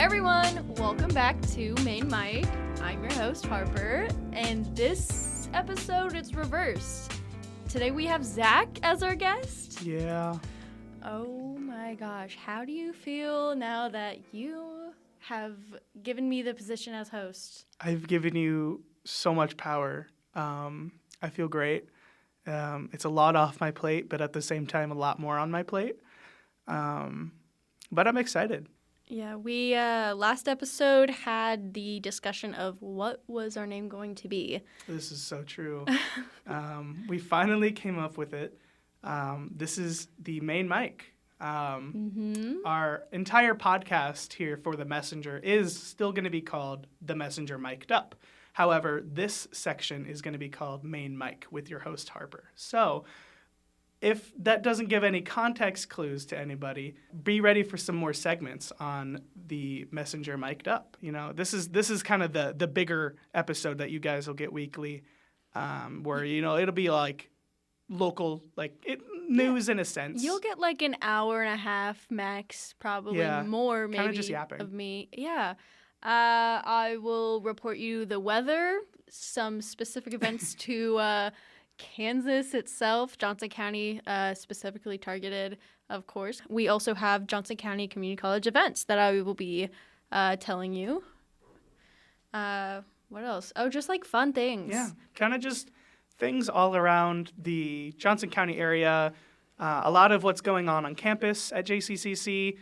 everyone, welcome back to Main Mic. I'm your host, Harper, and this episode, it's reversed. Today we have Zach as our guest. Yeah. Oh my gosh, how do you feel now that you have given me the position as host? I've given you so much power. I feel great. It's a lot off my plate, but at the same time, a lot more on my plate. But I'm excited. Yeah, we last episode had the discussion of what was our name going to be. This is so true. We finally came up with it. This is the Main Mic. Our entire podcast here for The Messenger is still going to be called The Messenger Mic'd Up. However, this section is going to be called Main Mic with your host, Harper. So if that doesn't give any context clues to anybody, be ready for some more segments on the Messenger Mic'd Up. You know, this is kind of the bigger episode that you guys will get weekly, where, you know, it'll be like local, news in a sense. You'll get like an hour and a half max, probably more maybe, just yapping. of me. Yeah. I will report you the weather, some specific events to Kansas itself, Johnson County specifically targeted, of course. We also have Johnson County Community College events that I will be telling you. What else? Oh, just like fun things. Yeah, kind of just things all around the Johnson County area. A lot of what's going on campus at JCCC.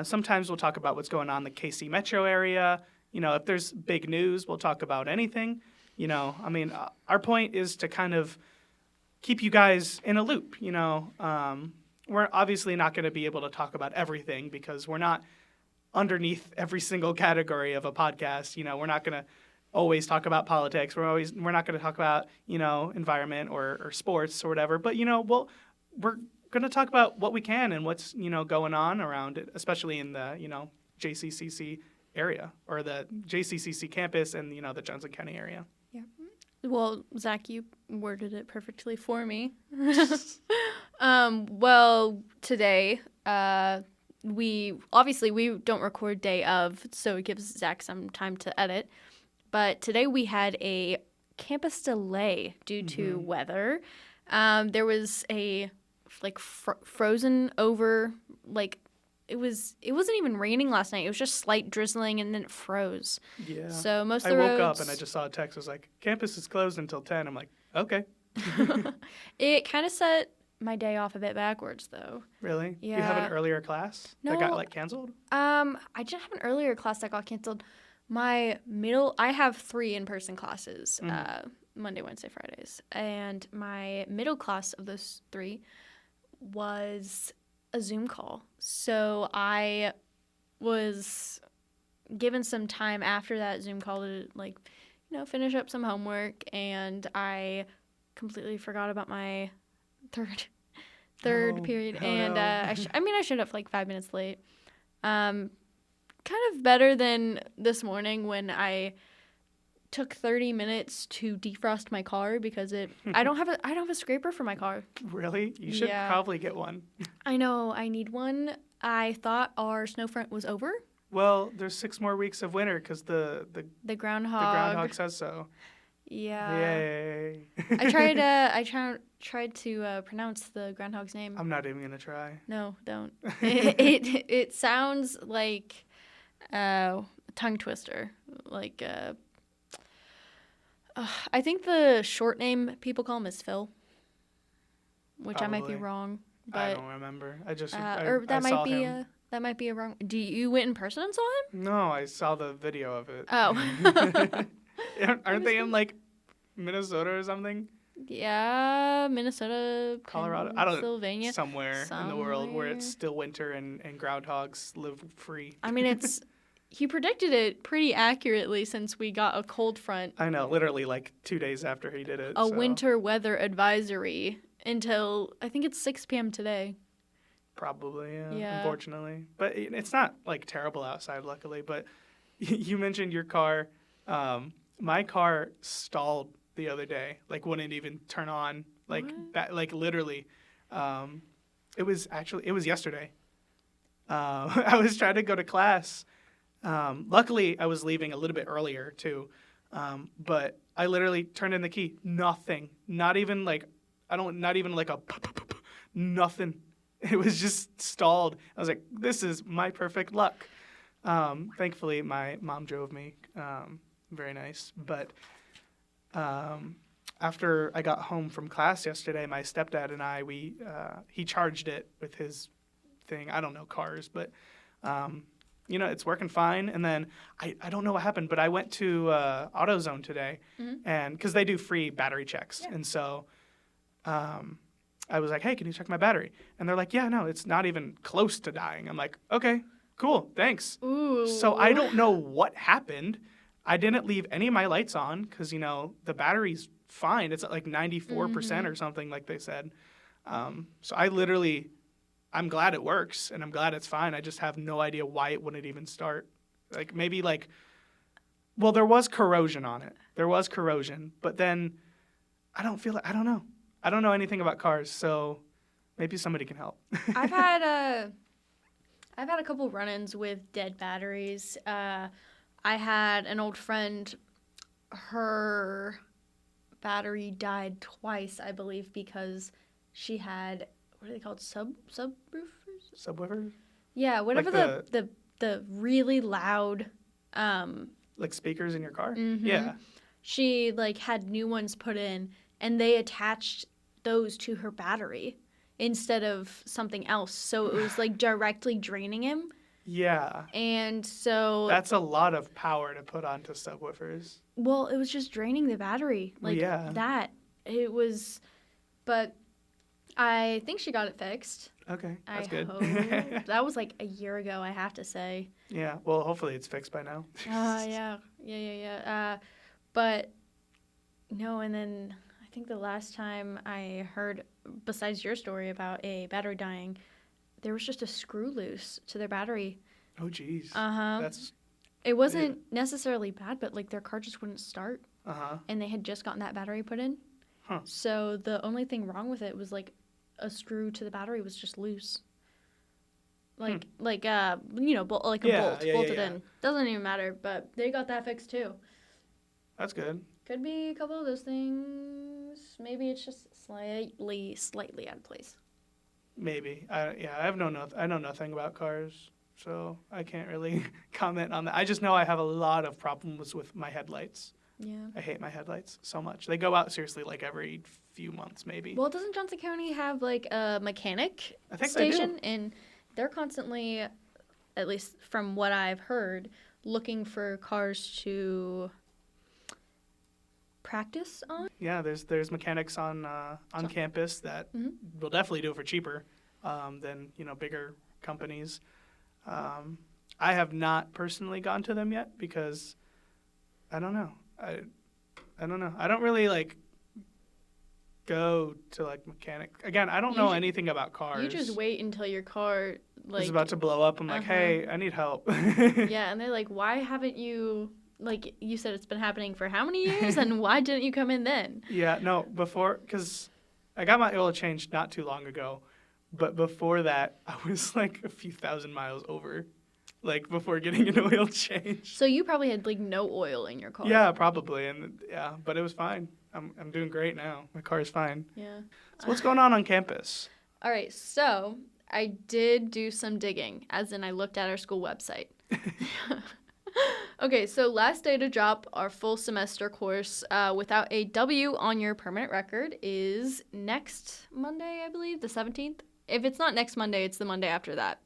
Sometimes we'll talk about what's going on in the KC metro area. You know, if there's big news, we'll talk about anything. You know, I mean, our point is to kind of keep you guys in a loop, you know. We're obviously not going to be able to talk about everything because we're not underneath every single category of a podcast. You know, we're not going to always talk about politics. We're not going to talk about, you know, environment or sports or whatever. But, you know, we're going to talk about what we can and what's, you know, going on around it, especially in the, you know, JCCC area or the JCCC campus and, you know, the Johnson County area. Yeah. Well, Zach, you worded it perfectly for me. Well, today, we don't record day of, so it gives Zach some time to edit. But today we had a campus delay due to weather. There was a frozen over, it wasn't even raining last night. It was just slight drizzling and then it froze. Yeah. So most of the the roads... I woke up and I just saw a text. It was like, campus is closed until 10. I'm like, okay. It kind of set my day off a bit backwards, though. Really? Yeah. You have an earlier class that got, canceled? I didn't have an earlier class that got canceled. I have 3 in-person classes, Monday, Wednesday, Fridays. And my middle class of those 3 was a Zoom call. So I was given some time after that Zoom call to, finish up some homework. And I completely forgot about my third period. And I showed up 5 minutes late. Kind of better than this morning when I took 30 minutes to defrost my car because I don't have a scraper for my car. Really? You should probably get one. I know, I need one. I thought our snow front was over. Well, there's 6 more weeks of winter because the groundhog says so. Yeah. Yay. I tried to pronounce the groundhog's name. I'm not even gonna try. No, don't. It sounds like a tongue twister. I think the short name people call him is Phil, which Probably. I might be wrong. But, I don't remember. I just that might saw be him. That might be a wrong. You went in person and saw him? No, I saw the video of it. Oh. Aren't they in Minnesota or something? Yeah, Minnesota, Colorado, Pennsylvania, somewhere in the world where it's still winter and groundhogs live free. I mean, he predicted it pretty accurately since we got a cold front. I know, literally 2 days after he did it. Winter weather advisory until I think it's 6 p.m. today. Probably, yeah. Unfortunately. But it's not terrible outside, luckily. But you mentioned your car. My car stalled the other day, wouldn't even turn on, literally. It was yesterday. I was trying to go to class Luckily, I was leaving a little bit earlier too, but I literally turned in the key. Nothing. Not even like not even like a nothing. It was just stalled. I was like, this is my perfect luck. Thankfully, my mom drove me. Very nice. But after I got home from class yesterday, my stepdad and I, he charged it with his thing. I don't know cars, but it's working fine. And then I don't know what happened, but I went to AutoZone today, and because they do free battery checks, and so I was like, hey, can you check my battery? And they're like, yeah, no, it's not even close to dying. I'm like, okay, cool, thanks. Ooh. So I don't know what happened. I didn't leave any of my lights on because, the battery's fine. It's at like 94% or something, like they said. So I'm glad it works, and I'm glad it's fine. I just have no idea why it wouldn't even start. Like, maybe well, there was corrosion on it. There was corrosion, but then I don't know. I don't know anything about cars, so maybe somebody can help. I've had a couple run-ins with dead batteries. I had an old friend, her battery died twice, I believe, because she had, what are they called, subwoofers? Subwoofers? Yeah, whatever like the really loud like speakers in your car? Mm-hmm. Yeah. She had new ones put in, and they attached those to her battery instead of something else. So it was directly draining him. Yeah. And so that's a lot of power to put onto subwoofers. Well, it was just draining the battery. That. It was, but I think she got it fixed. Okay, that's good. Hope. That was a year ago, I have to say. Yeah, well, hopefully it's fixed by now. Yeah. But no, and then I think the last time I heard, besides your story about a battery dying, there was just a screw loose to their battery. Oh, geez. It wasn't necessarily bad, but their car just wouldn't start. And they had just gotten that battery put in. Huh. So the only thing wrong with it was a screw to the battery was just loose. Bolt bolted in. Doesn't even matter, but they got that fixed too. That's good. Could be a couple of those things. Maybe it's just slightly out of place. Maybe. I know nothing about cars, so I can't really comment on that. I just know I have a lot of problems with my headlights. Yeah. I hate my headlights so much. They go out seriously every few months, maybe. Well, doesn't Johnson County have a mechanic station? They do. And they're constantly, at least from what I've heard, looking for cars to practice on. Yeah, there's mechanics on campus that will definitely do it for cheaper than bigger companies. I have not personally gone to them yet because I don't know. I don't know. I don't really go to mechanic. Again, I don't know anything about cars. You just wait until your car is about to blow up. I'm like, hey, I need help. Yeah, and they're like, why haven't you? You said it's been happening for how many years, and why didn't you come in then? Yeah, no, because I got my oil changed not too long ago, but before that, I was a few thousand miles over, before getting an oil change. So you probably had no oil in your car. Yeah, probably, but it was fine. I'm doing great now. My car is fine. Yeah. So what's going on campus? All right, so I did do some digging, as in I looked at our school website. Okay, so last day to drop our full semester course without a W on your permanent record is next Monday, I believe, the 17th. If it's not next Monday, it's the Monday after that.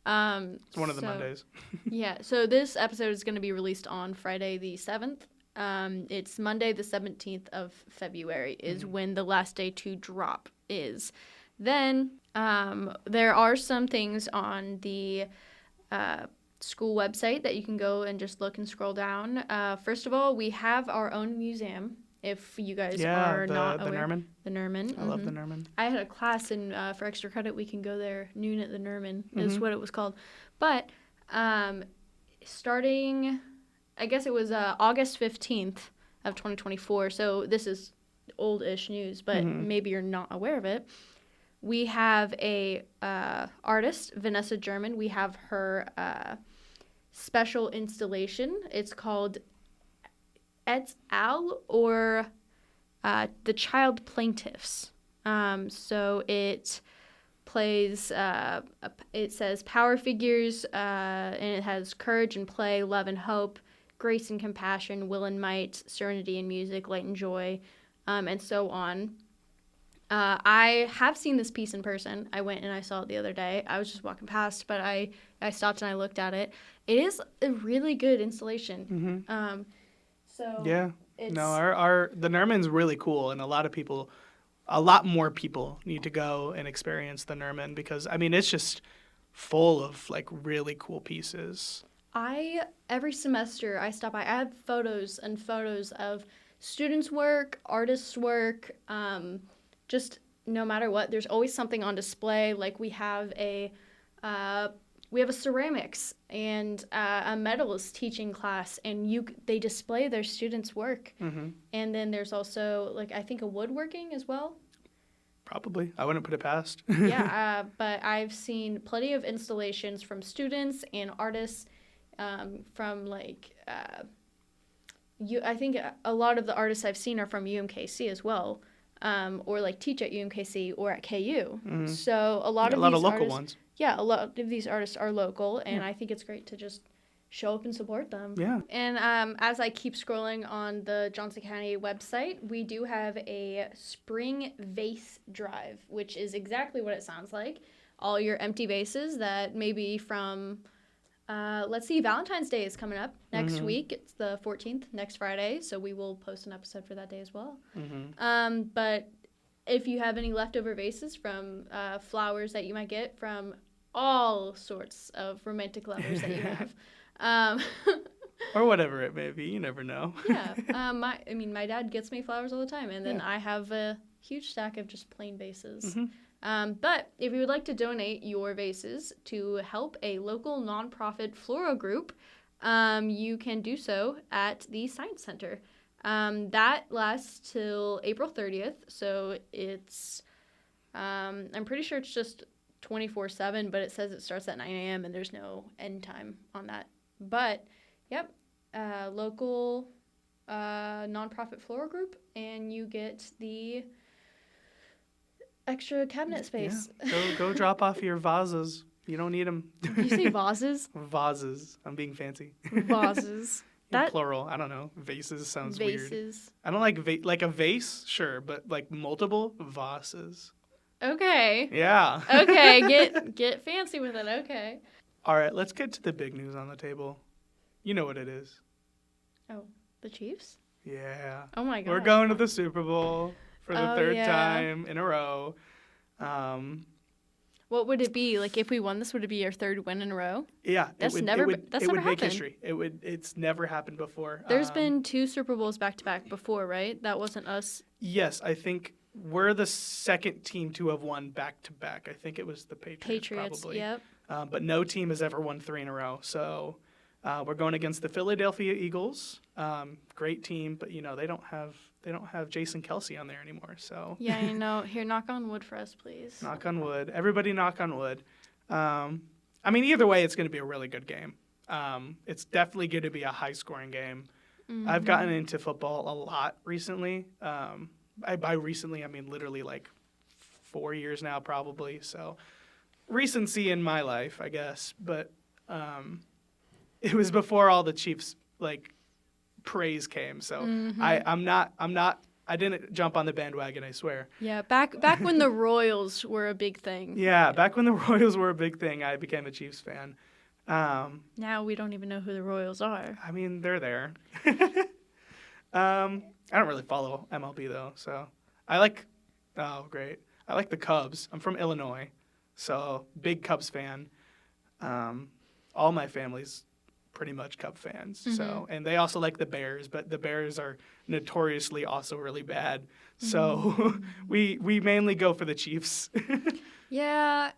It's one of the Mondays. Yeah, so this episode is going to be released on Friday the 7th. It's Monday the 17th of February is when the last day to drop is. Then there are some things on the school website that you can go and just look and scroll down. First of all, we have our own museum. If you guys are not aware. The Nerman. I love the Nerman. I had a class, and for extra credit, we can go there noon at the Nerman is what it was called. But starting, I guess it was August 15th of 2024, so this is old-ish news, but maybe you're not aware of it. We have a artist, Vanessa German. We have her special installation. It's called Et al. Or The Child Plaintiffs. So it plays, it says power figures, and it has courage and play, love and hope, grace and compassion, will and might, serenity and music, light and joy, and so on. I have seen this piece in person. I went and I saw it the other day. I was just walking past, but I stopped and I looked at it. It is a really good installation. Mm-hmm. So Yeah. it's, No, the Nerman's really cool, and a lot more people need to go and experience the Nerman because, I mean, it's just full of, like, really cool pieces. Every semester I stop by, I have photos and photos of students' work, artists' work, just no matter what, there's always something on display. Like we have a ceramics and a metals teaching class, and they display their students' work. Mm-hmm. And then there's also, like, I think a woodworking as well. Probably. I wouldn't put it past. Yeah, but I've seen plenty of installations from students and artists from, like, I think a lot of the artists I've seen are from UMKC as well, or, like, teach at UMKC or at KU. Mm-hmm. So a lot of local ones. Yeah, a lot of these artists are local, and I think it's great to just show up and support them. Yeah. And as I keep scrolling on the Johnson County website, we do have a spring vase drive, which is exactly what it sounds like. All your empty vases that maybe from, let's see, Valentine's Day is coming up next week. It's the 14th, next Friday, so we will post an episode for that day as well. Mm-hmm. But if you have any leftover vases from flowers that you might get from all sorts of romantic lovers that you have. Or whatever it may be, you never know. Yeah. My dad gets me flowers all the time, and then I have a huge stack of just plain vases. Mm-hmm. But if you would like to donate your vases to help a local nonprofit floral group, you can do so at the Science Center. That lasts till April 30th, so it's, I'm pretty sure it's just 24/7, but it says it starts at 9 a.m. and there's no end time on that. But, yep, local nonprofit floral group, and you get the extra cabinet space. Yeah. Go drop off your vases. You don't need them. Did you say vases? Vases. I'm being fancy. Vases. Plural. I don't know. Vases sounds vases. Weird. I don't like like a vase, sure, but like multiple vases. Okay. Yeah. Okay, get fancy with it. Okay. All right, let's get to the big news on the table. You know what it is. Oh, the Chiefs? Yeah. Oh my God. We're going to the Super Bowl for the third time in a row. What would it be? Like, if we won this, would it be our third win in a row? Yeah. That's never happened. Make history. It's never happened before. There's been 2 Super Bowls back-to-back before, right? That wasn't us. Yes, I think we're the second team to have won back-to-back. I think it was the Patriots probably. Yep. But no team has ever won 3 in a row. So we're going against the Philadelphia Eagles. Great team, but, they don't have Jason Kelce on there anymore. So yeah, I know. Here, knock on wood for us, please. Knock on wood. Everybody knock on wood. Either way, it's going to be a really good game. It's definitely going to be a high-scoring game. Mm-hmm. I've gotten into football a lot recently. By recently, I mean literally like 4 years now, probably. So recency in my life, I guess. But it was before all the Chiefs praise came. So I didn't jump on the bandwagon, I swear. Yeah, back when the Royals were a big thing. Yeah, back when the Royals were a big thing, I became a Chiefs fan. Now we don't even know who the Royals are. I mean, they're there. I don't really follow MLB, though, so I like the Cubs. I'm from Illinois, so big Cubs fan. All my family's pretty much Cub fans, so, and they also like the Bears, but the Bears are notoriously also really bad, so we mainly go for the Chiefs. Yeah,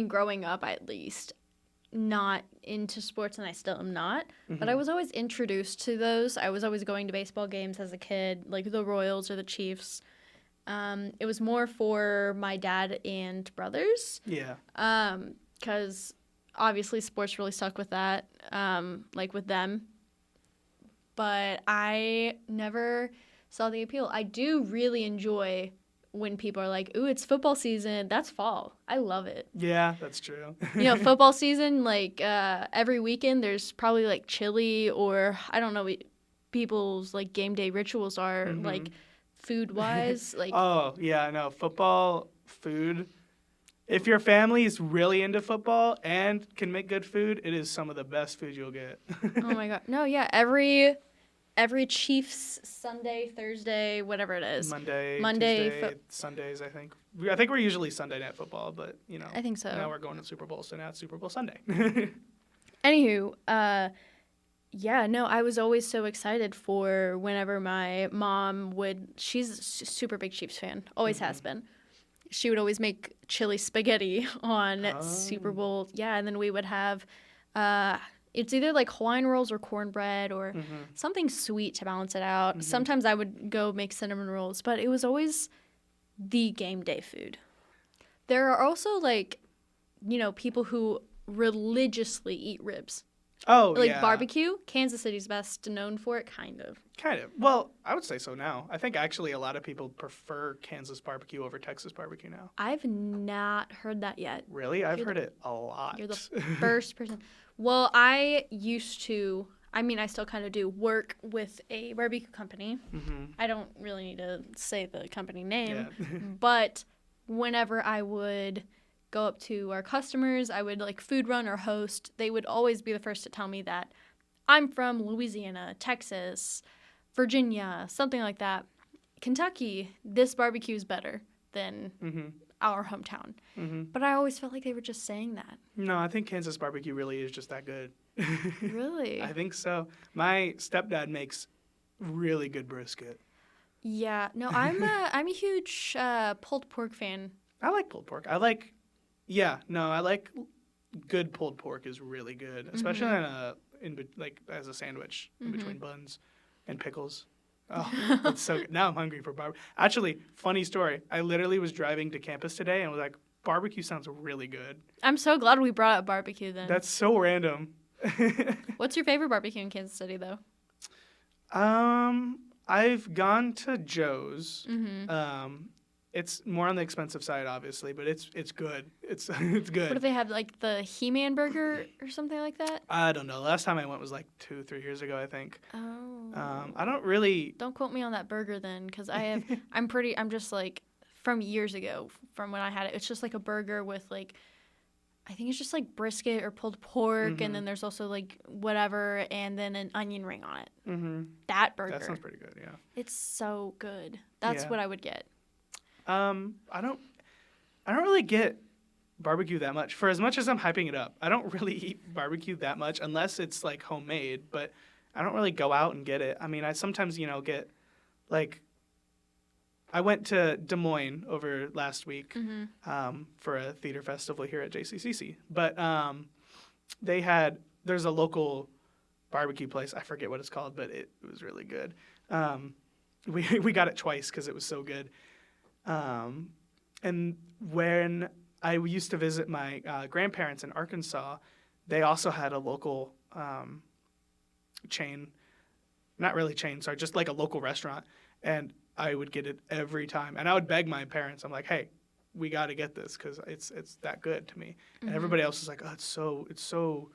growing up at least, not into sports, and I still am not, but I was always introduced to those. I was always going to baseball games as a kid, like the Royals or the Chiefs. It was more for my dad and brothers. Yeah. because obviously sports really stuck with that, like with them. But I never saw the appeal. I do really enjoy when people are like, ooh, it's football season. That's fall. I love it. Yeah, that's true. Football season, like every weekend there's probably like chili or I don't know what people's like game day rituals are like food wise. Like Oh, yeah, no, football food. If your family is really into football and can make good food, it is some of the best food you'll get. oh my god. No, yeah, every Chiefs Sunday, Thursday, whatever it is. Monday, Tuesday, Sundays, I think. I think we're usually Sunday Night Football, but, I think so. Now we're going to Super Bowl, so now it's Super Bowl Sunday. Anywho, yeah, no, I was always so excited for whenever my mom she's a super big Chiefs fan, always has been. She would always make chili spaghetti on Super Bowl. Yeah, and then we would have, it's either like Hawaiian rolls or cornbread or something sweet to balance it out. Sometimes I would go make cinnamon rolls, but it was always the game day food. There are also like, people who religiously eat ribs. Oh, like yeah. barbecue. Kansas City's best known for it, kind of. Kind of. Well, I would say so now. I think actually a lot of people prefer Kansas barbecue over Texas barbecue now. I've not heard that yet. Really? I've heard it a lot. You're the first person. Well, I used to, I still kind of do work with a barbecue company. I don't really need to say the company name, but whenever I would go up to our customers, I would like food run or host, they would always be the first to tell me that I'm from Louisiana, Texas, Virginia, something like that. Kentucky, this barbecue is better than our hometown. But I always felt like they were just saying that. No, I think Kansas barbecue really is just that good. Really? I think so. My stepdad makes really good brisket. Yeah. No, I'm a huge pulled pork fan. I like pulled pork. I like good pulled pork is really good, especially as a sandwich in between buns and pickles. Oh, that's so good. Now I'm hungry for barbecue. Actually, funny story. I literally was driving to campus today and was like, barbecue sounds really good. I'm so glad we brought up barbecue then. That's so random. What's your favorite barbecue in Kansas City, though? I've gone to Joe's. It's more on the expensive side, obviously, but it's good. It's good. What if they have like the He-Man burger or something like that? I don't know. Last time I went was like 2-3 years ago, I think. Oh. I don't really. Don't quote me on that burger then, because I'm just like from years ago, from when I had it. It's just like a burger with like, I think it's just like brisket or pulled pork, and then there's also like whatever, and then an onion ring on it. That burger. That sounds pretty good. Yeah. It's so good. That's what I would get. I don't really get barbecue that much. For as much as I'm hyping it up, I don't really eat barbecue that much unless it's like homemade, but I don't really go out and get it. I mean, I sometimes, get like I went to Des Moines over last week for a theater festival here at JCCC. But there's a local barbecue place. I forget what it's called, but it was really good. We got it twice because it was so good. And when I used to visit my grandparents in Arkansas, they also had a local chain, not really chain, sorry, just like a local restaurant. And I would get it every time. And I would beg my parents, I'm like, hey, we got to get this because it's that good to me. And everybody else is like, oh, it's so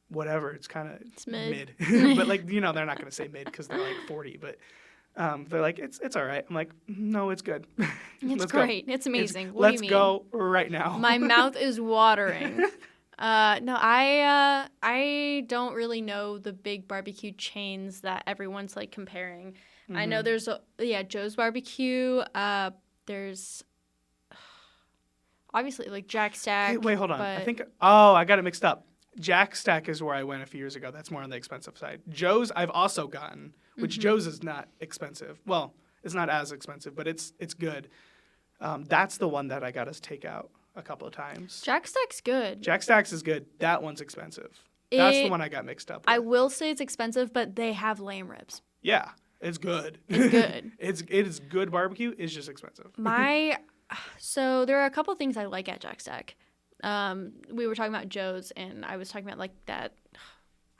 whatever. It's kind of mid. But like, they're not going to say mid because they're like 40, but they're like, it's all right. I'm like, no, it's good. It's great. It's amazing. What let's do you mean? go right now. My mouth is watering. No, I don't really know the big barbecue chains that everyone's like comparing. I know there's Joe's Barbecue. There's obviously like Jack Stack. Hey, wait, hold on. I got it mixed up. Jack Stack is where I went a few years ago. That's more on the expensive side. Joe's I've also gotten, which Joe's is not expensive. Well, it's not as expensive, but it's good. That's the one that I got us takeout a couple of times. Jack Stack's good. Jack Stack's is good. That one's expensive. That's the one I got mixed up with. I will say it's expensive, but they have lamb ribs. Yeah, it's good. It's good. It is good barbecue. It's just expensive. So there are a couple things I like at Jack Stack. we were talking about Joe's, and I was talking about like that.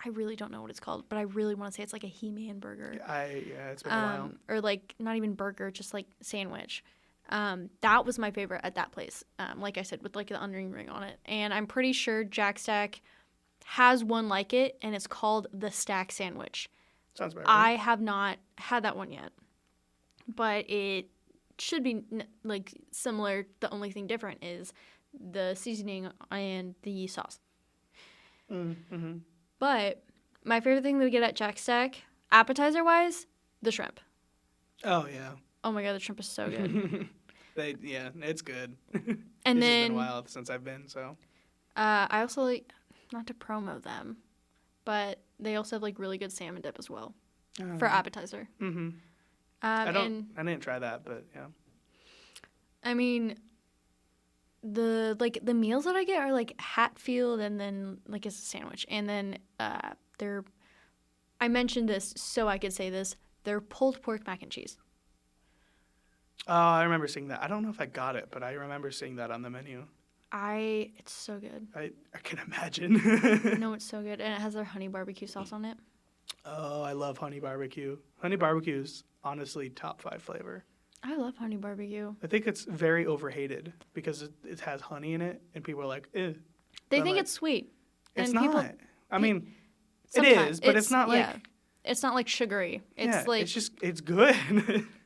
I really don't know what it's called, but I really want to say it's like a He-Man burger. Yeah, it's been a while. Or like not even burger, just like sandwich. That was my favorite at that place. Like I said, with like the onion ring on it. And I'm pretty sure Jack Stack has one like it, and it's called the Stack Sandwich. Sounds about right. I have not had that one yet, but it should be like similar. The only thing different is the seasoning and the sauce. Mm-hmm. But my favorite thing that we get at Jack Stack, appetizer-wise, the shrimp. Oh, yeah. Oh, my God, the shrimp is so good. It's good. And it's then been a while since I've been, so. I also like, not to promo them, but they also have like really good salmon dip as well for appetizer. Mm-hmm. I didn't try that, but yeah. I mean, the meals that I get are like Hatfield, and then like it's a sandwich, and then I mentioned this so I could say this. They're pulled pork mac and cheese. Oh, I remember seeing that. I don't know if I got it, but I remember seeing that on the menu. It's so good. I can imagine. No, it's so good, and it has their honey barbecue sauce on it. Oh, I love honey barbecue. Honey barbecue is honestly top 5 flavor. I love honey barbecue. I think it's very overhated because it has honey in it, and people are like, eh. They think it's sweet. It's and not. People, I mean, it is, but it's not like... Yeah. It's not like sugary. It's like... It's good.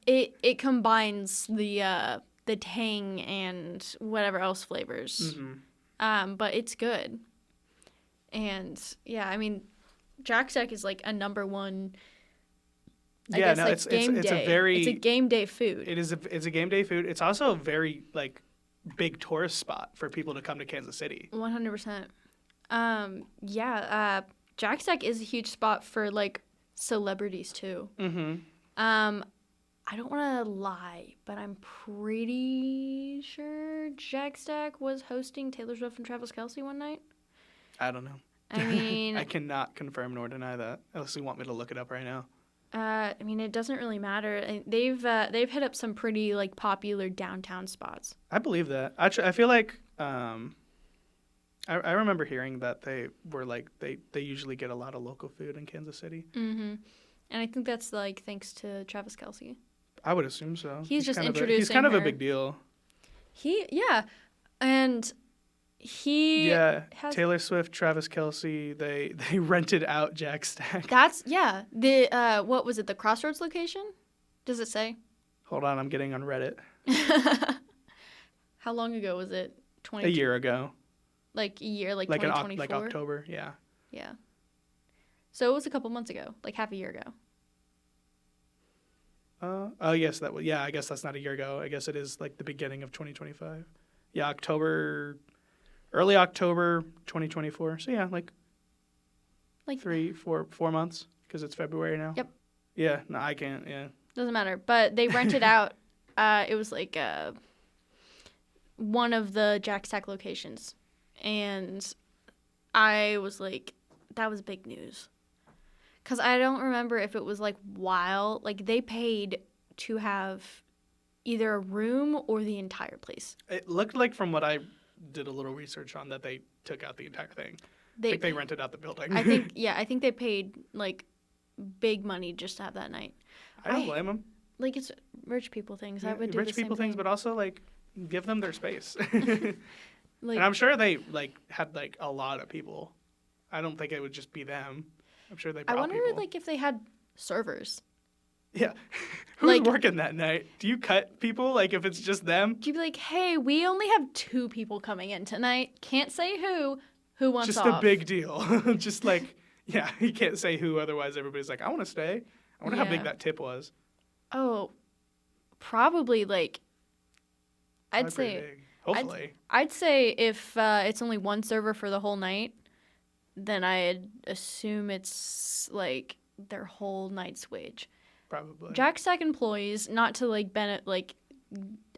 it combines the tang and whatever else flavors. Mm-hmm. But it's good. And, yeah, I mean, Jack Stack is like a number one... it's a game day food. It's a game day food. It's also a very like big tourist spot for people to come to Kansas City. 100%. Jack Stack is a huge spot for like celebrities too. Mm-hmm. I don't want to lie, but I'm pretty sure Jack Stack was hosting Taylor Swift and Travis Kelce one night. I don't know. I mean, I cannot confirm nor deny that, unless you want me to look it up right now. I mean, it doesn't really matter. They've hit up some pretty like popular downtown spots. I believe that. Actually, I feel like I remember hearing that they were like they usually get a lot of local food in Kansas City. Mm-hmm. And I think that's like thanks to Travis Kelce. I would assume so. He's just introducing. He's kind of her. a big deal. And he Taylor Swift, Travis Kelce, they rented out Jack Stack. The what was it, the Crossroads location? Does it say? Hold on, I'm getting on Reddit. How long ago was it? A year ago. Like a year, like 2024? Like October, yeah. Yeah. So it was a couple months ago, like half a year ago. Yes, I guess that's not a year ago. I guess it is like the beginning of 2025. Yeah, early October 2024. So yeah, like 4 months because it's February now. Yep. Yeah, no, I can't. Yeah. Doesn't matter. But they rented out. It was like one of the Jack Stack locations, and I was like, that was big news. Because I don't remember if it was like like they paid to have either a room or the entire place. It looked like from what I did a little research on that they took out the entire thing. They rented out the building. I think they paid like big money just to have that night. I don't blame them. Like it's rich people things. Yeah, I would do rich the same people things, but also like give them their space. Like, and I'm sure they like had like a lot of people. I don't think it would just be them. I'm sure they brought people. I wonder like if they had servers. Yeah. Who's working that night? Do you cut people like if it's just them? Do you be like, hey, we only have 2 people coming in tonight. Can't say who wants just off. Just a big deal. Just like, yeah, you can't say who, otherwise everybody's like, I want to stay. I wonder how big that tip was. Oh, probably like, I'd say. Big. Hopefully. I'd say if it's only one server for the whole night, then I'd assume it's like their whole night's wage. Probably. Jack Stack employees, not to like Bennett, like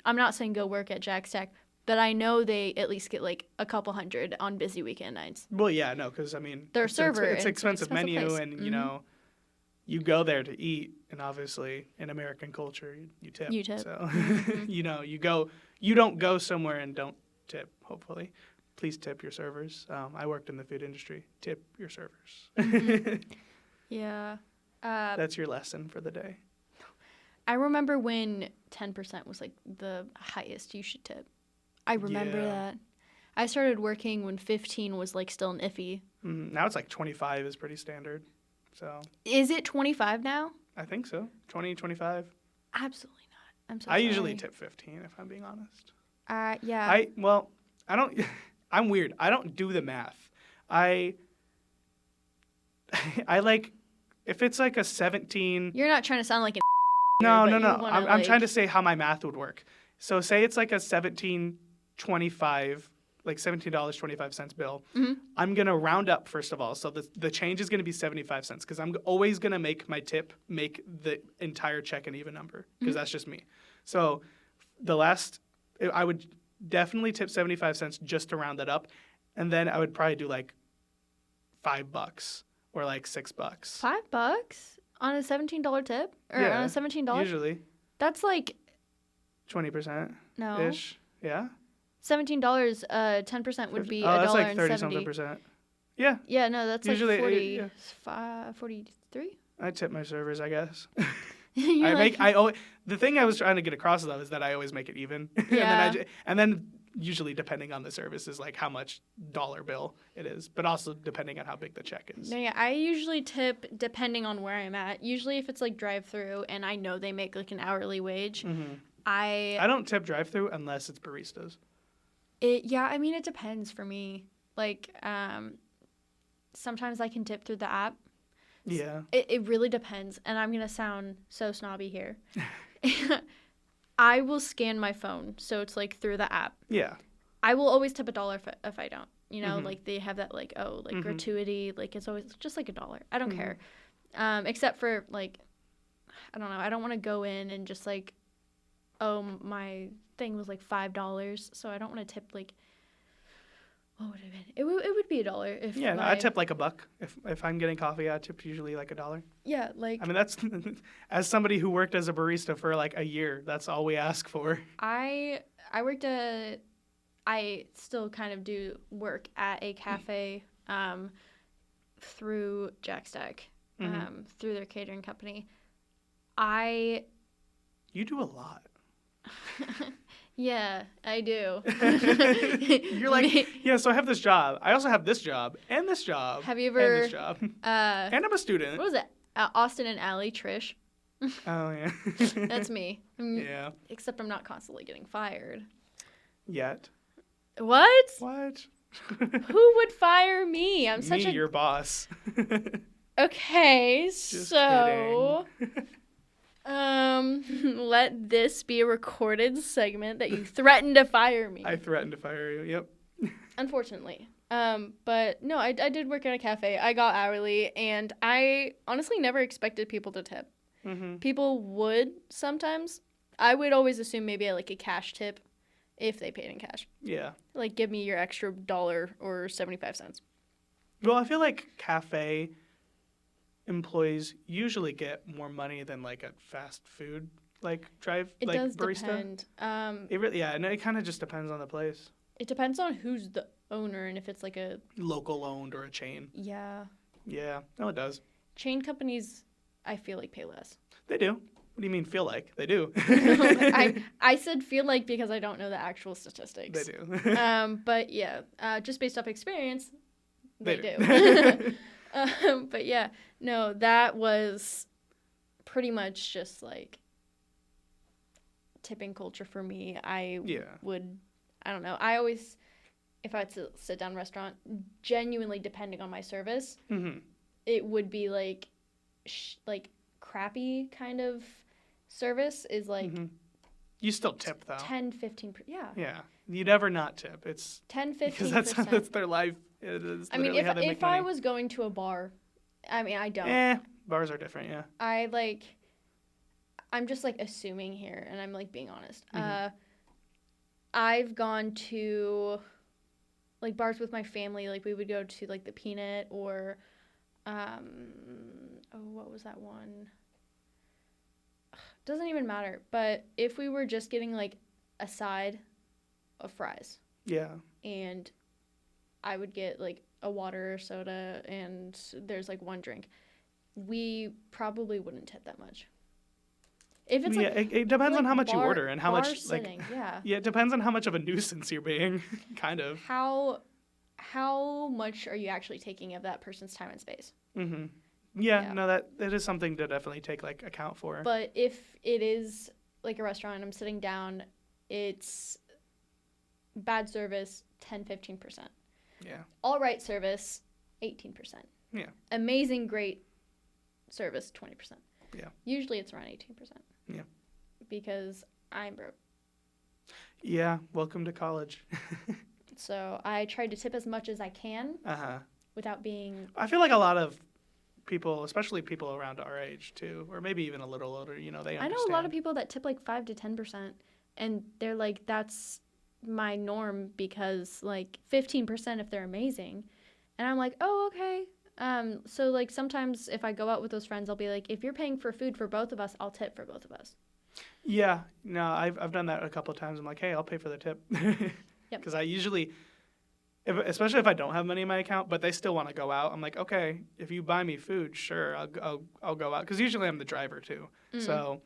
I'm not saying go work at Jack Stack, but I know they at least get like a couple hundred on busy weekend nights. Well, yeah, no, because I mean, their server, it's expensive menu, place. and you know, you go there to eat, and obviously in American culture, you tip. You tip. So you know, you don't go somewhere and don't tip. Hopefully, please tip your servers. I worked in the food industry. Tip your servers. Yeah. That's your lesson for the day. I remember when 10% was like the highest you should tip. I remember that. I started working when 15 was like still an iffy. Now it's like 25 is pretty standard. So Is it 25 now? I think so. 20, 25. Absolutely not. I'm so I sorry. usually tip 15 if I'm being honest. Yeah. I don't. I'm weird. I don't do the math. I like if it's like a 17. You're not trying to sound like an No. I'm trying like... to say how my math would work. So say it's like a $17.25, like $17.25 bill. Mm-hmm. I'm gonna round up first of all. So the change is gonna be 75 cents because I'm always gonna make my tip make the entire check an even number because that's just me. So I would definitely tip 75 cents just to round that up, and then I would probably do like $5 or like $6. $5 on a $17 tip or Yeah, on a $17? usually That's like 20% no ish. Yeah. $17. 10% would be that's like $1.70. 30 something percent. Yeah. Yeah, no, that's Usually, like 43. I tip my servers, I guess. You're like, The thing I was trying to get across though is that I always make it even. Yeah. and then usually depending on the service is like how much dollar bill it is, but also depending on how big the check is. No, yeah, I usually tip depending on where I'm at. Usually if it's like drive-through and I know they make like an hourly wage, I don't tip drive-through unless it's baristas. I mean it depends for me. Like sometimes I can tip through the app. Yeah. It really depends, and I'm going to sound so snobby here. I will scan my phone, so it's like through the app. Yeah. I will always tip $1 if I don't. You know, like they have that like gratuity, like it's always just like $1. I don't care. Except for like I don't know, I don't want to go in and just like my thing was like $5, so I don't want to tip like what would it have been? It would be $1 if I tip like $1 if I'm getting coffee. I tip usually like $1. Yeah, like I mean that's as somebody who worked as a barista for like a year, that's all we ask for. I still kind of do work at a cafe through Jack Stack through their catering company. You do a lot. Yeah, I do. You're like, yeah, so I have this job. I also have this job and this job. Have you ever... And this job. And I'm a student. What was it? Austin and Allie, Trish. Oh, yeah. That's me. Yeah. Except I'm not constantly getting fired. Yet. What? What? Who would fire me? I'm such your boss. Okay, Just so... let this be a recorded segment that you threatened to fire me. I threatened to fire you, yep. Unfortunately. But no, I did work at a cafe. I got hourly, and I honestly never expected people to tip. People would sometimes. I would always assume maybe like a cash tip if they paid in cash. Yeah. Like, give me your extra $1 or 75 cents. Well, I feel like cafe employees usually get more money than like a fast food like It like does barista. Depend. It really, and it kind of just depends on the place. It depends on who's the owner and if it's like a local owned or a chain. Yeah. Yeah, no, it does. Chain companies, I feel like, pay less. They do. What do you mean feel like? They do. I said feel like because I don't know the actual statistics. They do. But yeah, just based off experience, they do. But yeah, no, that was pretty much just like tipping culture for me. I don't know. I always, if I had to sit down restaurant, genuinely depending on my service, it would be like crappy kind of service is like. You still tip though. 10-15%. Yeah. Yeah. You never not tip. It's 10-15%. Because that's their life. I mean, if I was going to a bar, I mean, I don't. Bars are different, yeah. I'm just like assuming here, and I'm like being honest. I've gone to like bars with my family. Like we would go to like the Peanut or, what was that one? Doesn't even matter. But if we were just getting like a side of fries. Yeah. And I would get like a water or soda and there's like one drink, we probably wouldn't tip that much. If it's like it depends on like how much you bar- order and how bar much sitting, like yeah. yeah, it depends on how much of a nuisance you're being, kind of. How much are you actually taking of that person's time and space? Mhm. Yeah, Yeah. no, that is something to definitely take like account for. But if it is like a restaurant and I'm sitting down, it's bad service 10-15%. Yeah. All right service 18%. Yeah. Amazing great service 20%. Yeah. Usually it's around 18%. Yeah. Because I'm broke. Yeah, welcome to college. So I try to tip as much as I can Uh-huh. without being. I feel like a lot of people, especially people around our age too, or maybe even a little older, they understand. I know a lot of people that tip like 5 to 10%, and they're like, that's my norm because like 15% if they're amazing. And I'm like, oh, okay. So like sometimes if I go out with those friends, I'll be like, if you're paying for food for both of us, I'll tip for both of us. Yeah, no, I've done that a couple of times. I'm like, hey, I'll pay for the tip. Yep. Because I usually, especially if I don't have money in my account, but they still want to go out, I'm like, okay, if you buy me food, sure, I'll go out. Because usually I'm the driver too. So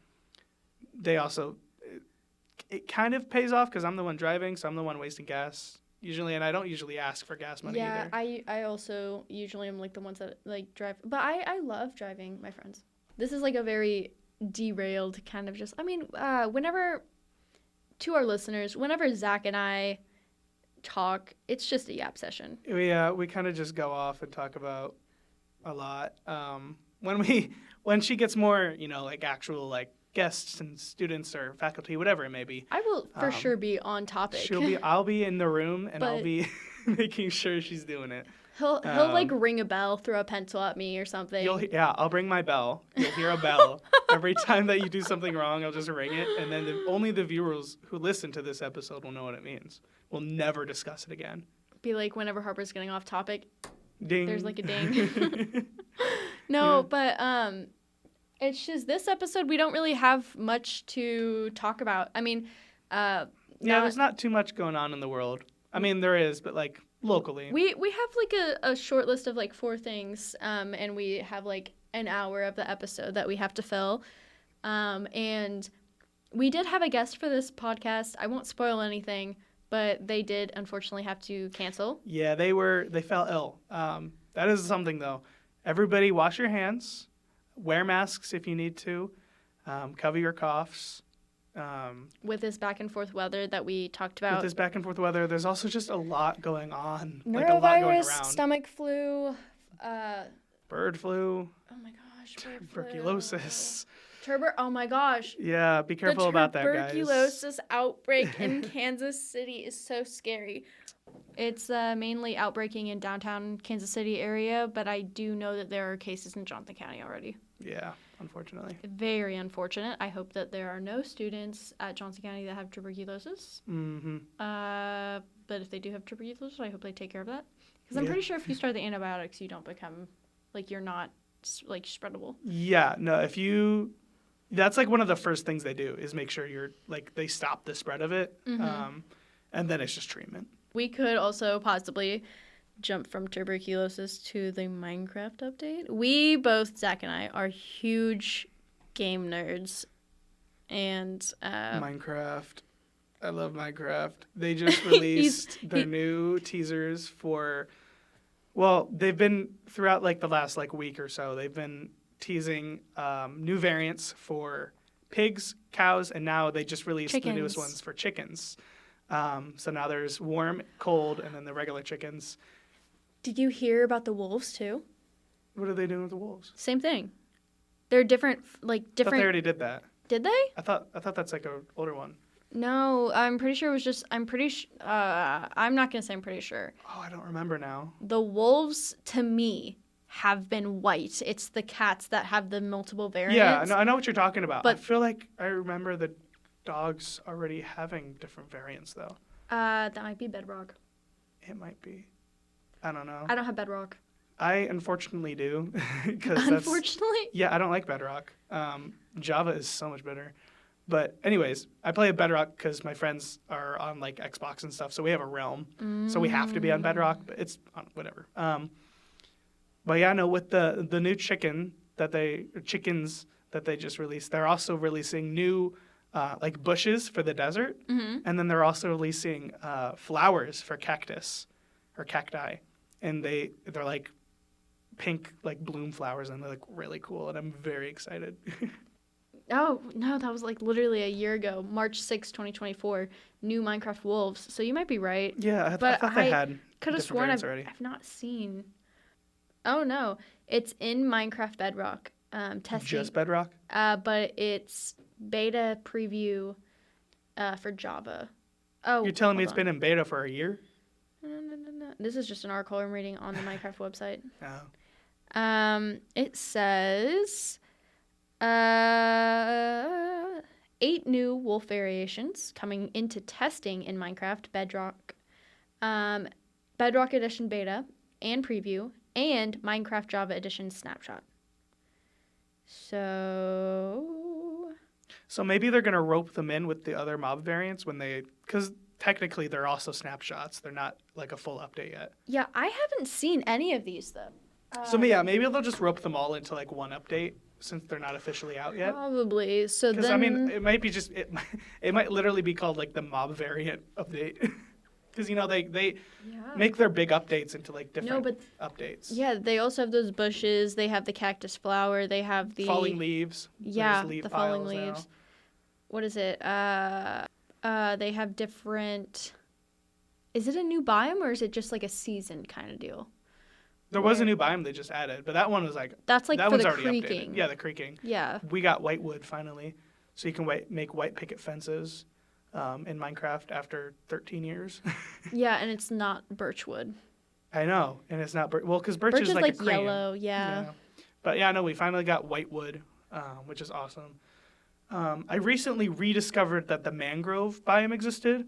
they also, it kind of pays off because I'm the one driving, so I'm the one wasting gas usually, and I don't usually ask for gas money either. Yeah, I also usually am like the ones that like drive, but I love driving my friends. This is like a very derailed kind of just, whenever, to our listeners, whenever Zach and I talk, it's just a yap session. We kind of just go off and talk about a lot. When she gets more, like actual like guests and students or faculty, whatever it may be, I will for sure be on topic. I'll be in the room and I'll But- be making sure she's doing it. He'll like ring a bell, throw a pencil at me or something. I'll bring my bell. You'll hear a bell every time that you do something wrong. I'll just ring it, and then only the viewers who listen to this episode will know what it means. We'll never discuss it again. Be like whenever Harper's getting off topic, Ding. there's like a ding. No, but it's just this episode we don't really have much to talk about. I mean, there's not too much going on in the world. I mean, there is, but like locally. We have like a short list of like 4 things, and we have like an hour of the episode that we have to fill. And we did have a guest for this podcast. I won't spoil anything, but they did unfortunately have to cancel. Yeah, they fell ill. That is something though. Everybody wash your hands, wear masks if you need to, cover your coughs. With this back and forth weather that we talked about. With this back and forth weather, there's also just a lot going on. Neurovirus, like a lot going around. stomach flu, bird flu. Oh my gosh, bird tuberculosis. Oh my gosh. Yeah, be careful about that, guys. The tuberculosis outbreak in Kansas City is so scary. It's mainly outbreaking in downtown Kansas City area, but I do know that there are cases in Johnson County already. Yeah, unfortunately. Very unfortunate. I hope that there are no students at Johnson County that have tuberculosis. Mm-hmm. But if they do have tuberculosis, I hope they take care of that. Because I'm pretty sure if you start the antibiotics, you don't become, like, you're not, like, spreadable. Yeah, no, that's, like, one of the first things they do is make sure you're, like, they stop the spread of it. Mm-hmm. And then it's just treatment. We could also possibly jump from tuberculosis to the Minecraft update. We both, Zach and I, are huge game nerds. And Minecraft. I love Minecraft. They just released their new teasers for, well, they've been throughout like the last like week or so, they've been teasing new variants for pigs, cows, and now they just released the newest ones for chickens. So now there's warm, cold, and then the regular chickens. Did you hear about the wolves too? What are they doing with the wolves? Same thing. They're different, like different. I thought they already did that. Did they? I thought that's like an older one. No, I'm pretty sure it was just. I'm not gonna say I'm pretty sure. Oh, I don't remember now. The wolves, to me, have been white. It's the cats that have the multiple variants. Yeah, I know what you're talking about. But I feel like I remember the dogs already having different variants, though. That might be Bedrock. It might be. I don't know. I don't have Bedrock. I unfortunately do. Unfortunately? Yeah, I don't like Bedrock. Java is so much better. But anyways, I play Bedrock because my friends are on like Xbox and stuff, so we have a realm, so we have to be on Bedrock. But it's whatever. But yeah, no, with the new chickens that they just released, they're also releasing new like bushes for the desert, and then they're also releasing flowers for cactus or cacti, and they're like pink like bloom flowers, and they look really cool, and I'm very excited. Oh, no, that was like literally a year ago, March 6, 2024, new Minecraft Wolves. So you might be right. Yeah, I But thought they had could have different sworn variants already. I've not seen. Oh, no. It's in Minecraft Bedrock testing. Just Bedrock? But it's beta preview for Java. Oh, You're telling me hold it's been in beta for a year? No. This is just an article I'm reading on the Minecraft website. Oh. It says 8 new wolf variations coming into testing in Minecraft Bedrock, Bedrock Edition beta and preview, and Minecraft Java Edition snapshot. So maybe they're going to rope them in with the other mob variants because technically they're also snapshots. They're not like a full update yet. Yeah, I haven't seen any of these though. So yeah, maybe they'll just rope them all into like one update since they're not officially out yet. Probably. So Because then, I mean, it might be it might literally be called like the mob variant update. Because they make their big updates into like different updates. Yeah, they also have those bushes. They have the cactus flower. They have the falling leaves. Yeah, There's the falling piles leaves. now. What is it? They have different. Is it a new biome or is it just like a season kind of deal? There was a new biome they just added, but that one was like that's like that for one's the already creaking. updated. Yeah, the creaking. Yeah. We got white wood finally, so you can make white picket fences in Minecraft after 13 years. Yeah, and it's not birch wood. I know, and it's not because birch is like a crayon. yellow. Yeah. But yeah, no, we finally got white wood, which is awesome. I recently rediscovered that the mangrove biome existed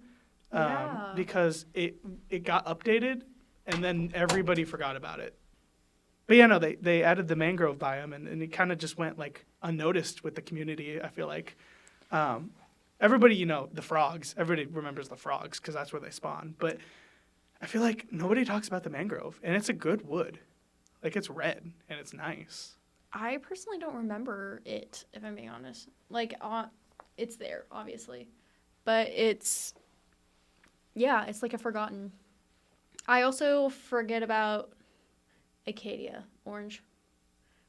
because it got updated and then everybody forgot about it. But yeah, no, they added the mangrove biome and it kind of just went like unnoticed with the community, I feel like. Everybody, the frogs, everybody remembers the frogs because that's where they spawn. But I feel like nobody talks about the mangrove, and it's a good wood. Like, it's red, and it's nice. I personally don't remember it, if I'm being honest. Like, it's there, obviously. But it's like a forgotten. I also forget about Acacia, orange.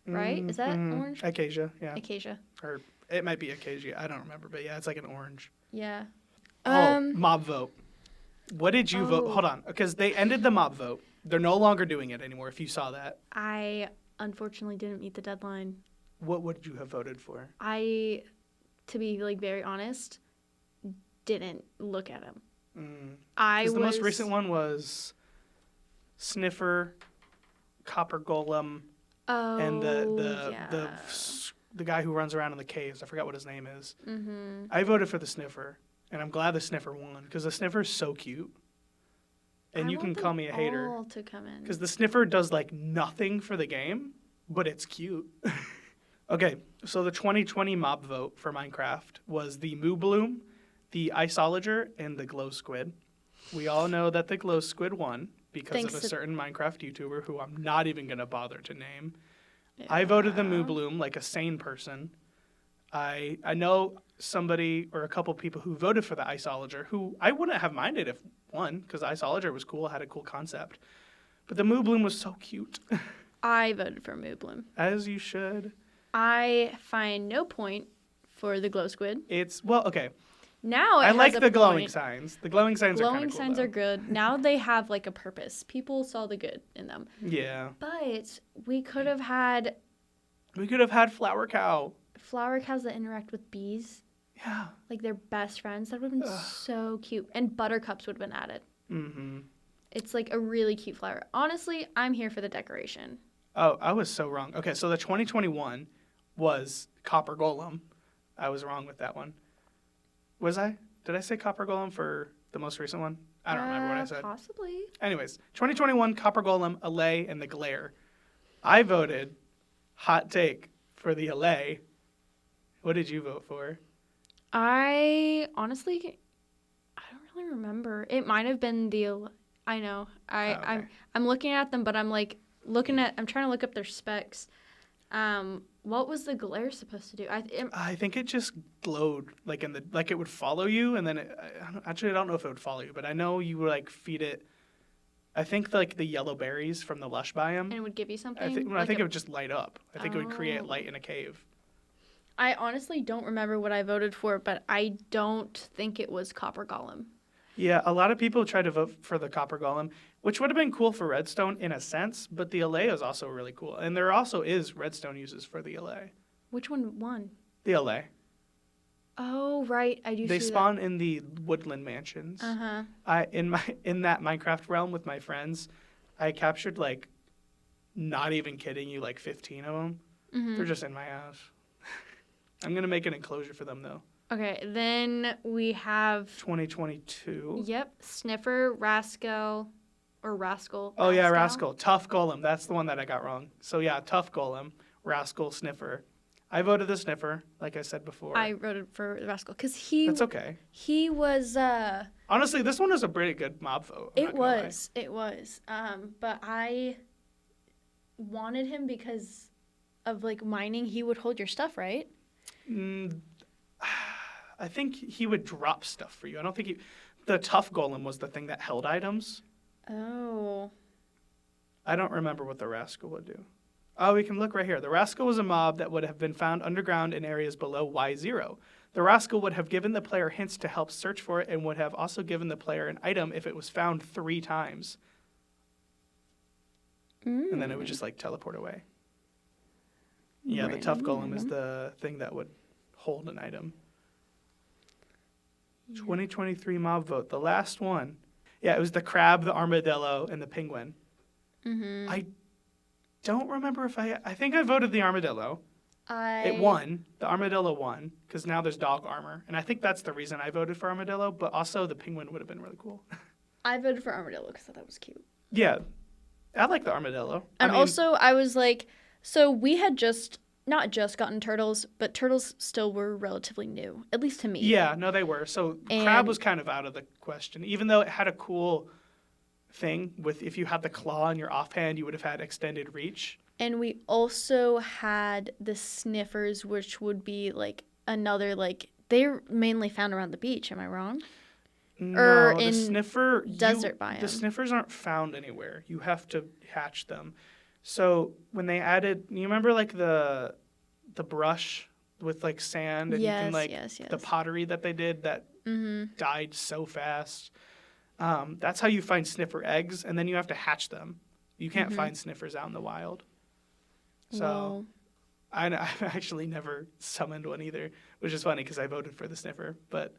Right? Is that orange? Acacia, yeah. Acacia. Or it might be acacia. I don't remember, but yeah, it's like an orange. Yeah. Mob vote. What did you vote? Hold on, because they ended the mob vote. They're no longer doing it anymore, if you saw that. I unfortunately didn't meet the deadline. What would you have voted for? I, to be like very honest, didn't look at them. The most recent one was Sniffer, Copper Golem, and the guy who runs around in the caves. I forgot what his name is. Mm-hmm. I voted for the Sniffer, and I'm glad the Sniffer won because the Sniffer is so cute. And you can call me a hater because the Sniffer does like nothing for the game, but it's cute. Okay, so the 2020 mob vote for Minecraft was the Moo Bloom, the Iceologer, and the Glow Squid. We all know that the Glow Squid won because of a certain Minecraft YouTuber who I'm not even going to bother to name. Yeah. I voted the Moo Bloom like a sane person. I know somebody or a couple people who voted for the Iceologer who I wouldn't have minded if won because the Iceologer was cool, had a cool concept. But the Moo Bloom was so cute. I voted for Moo Bloom. As you should. I find no point for the Glow Squid. Okay. Now I like the glowing signs. The glowing signs are kind of cool. Glowing signs are good. Now they have like a purpose. People saw the good in them. Yeah. But we could have had Flower Cow. Flower cows that interact with bees. Yeah. Like they're best friends. That would have been so cute. And buttercups would have been added. Mm-hmm. It's like a really cute flower. Honestly, I'm here for the decoration. Oh, I was so wrong. Okay, so the 2021 was Copper Golem. I was wrong with that one. Was I? Did I say Copper Golem for the most recent one? I don't remember what I said. Possibly. Anyways, 2021 Copper Golem, Allay, and the Glare. I voted, hot take, for the Allay. What did you vote for? I honestly, I don't really remember. It might have been I know. Oh, okay. I'm looking at them, but I'm like I'm trying to look up their specs. What was the glare supposed to do? I think it just glowed like it would follow you, and then I don't know if it would follow you, but I know you would like feed it. I think like the yellow berries from the lush biome. And it would give you something. I think it would just light up. I think it would create light in a cave. I honestly don't remember what I voted for, but I don't think it was Copper Golem. Yeah, a lot of people tried to vote for the copper golem, which would have been cool for redstone in a sense, but the LA is also really cool, and there also is redstone uses for the LA. Which one won? The LA. Oh, right. I do They see spawn in the woodland mansions. Uh-huh. In that Minecraft realm with my friends, I captured like, not even kidding you, like 15 of them. Mm-hmm. They're just in my house. I'm gonna make an enclosure for them though. Okay, then we have 2022. Yep, Sniffer, Rascal. Oh yeah, Rascal. Tough Golem. That's the one that I got wrong. So yeah, Tough Golem, Rascal, Sniffer. I voted the Sniffer, like I said before. I voted for Rascal because That's okay. He was. Honestly, this one was a pretty good mob vote. It was. But I wanted him because of like mining. He would hold your stuff, right? I think he would drop stuff for you. I don't think the Tough Golem was the thing that held items. Oh. I don't remember what the Rascal would do. Oh, we can look right here. The Rascal was a mob that would have been found underground in areas below Y0. The Rascal would have given the player hints to help search for it and would have also given the player an item if it was found 3 times. And then it would just like teleport away. Yeah, the Tough Golem is the thing that would hold an item. 2023 mob vote, the last one. Yeah, it was the crab, the armadillo, and the penguin. I don't remember if I think I voted the armadillo. It won. The armadillo won because now there's dog armor. And I think that's the reason I voted for armadillo, but also the penguin would have been really cool. I voted for armadillo because I thought that was cute. Yeah, I like the armadillo. And also, I was like, so we had not just gotten turtles, but turtles still were relatively new, at least to me. Yeah, no, they were. So crab was kind of out of the question, even though it had a cool thing with if you had the claw in your offhand, you would have had extended reach. And we also had the sniffers, which would be like another they're mainly found around the beach. Am I wrong? No, the sniffer desert biome. The sniffers aren't found anywhere. You have to hatch them. So when they added, you remember like the brush with like sand and yes. the pottery that they did that died so fast. That's how you find sniffer eggs, and then you have to hatch them. You can't find sniffers out in the wild. So I've actually never summoned one either, which is funny because I voted for the sniffer. But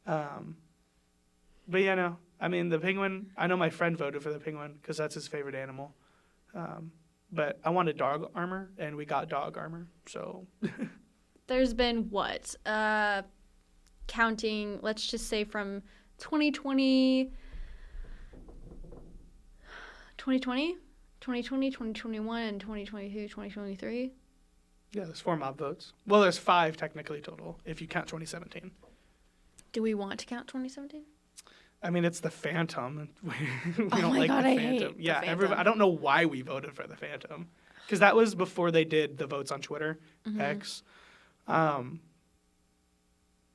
yeah, no. I mean, the penguin, I know my friend voted for the penguin because that's his favorite animal. But I wanted dog armor, and we got dog armor. So there's been what? Counting, let's just say from 2020, 2021, and 2022, 2023. Yeah, there's 4 mob votes. Well, there's 5 technically total if you count 2017. Do we want to count 2017? I mean, it's the Phantom. We don't my like God, the I Phantom. hate Yeah, the Phantom. I don't know why we voted for the Phantom, because that was before they did the votes on Twitter, X. But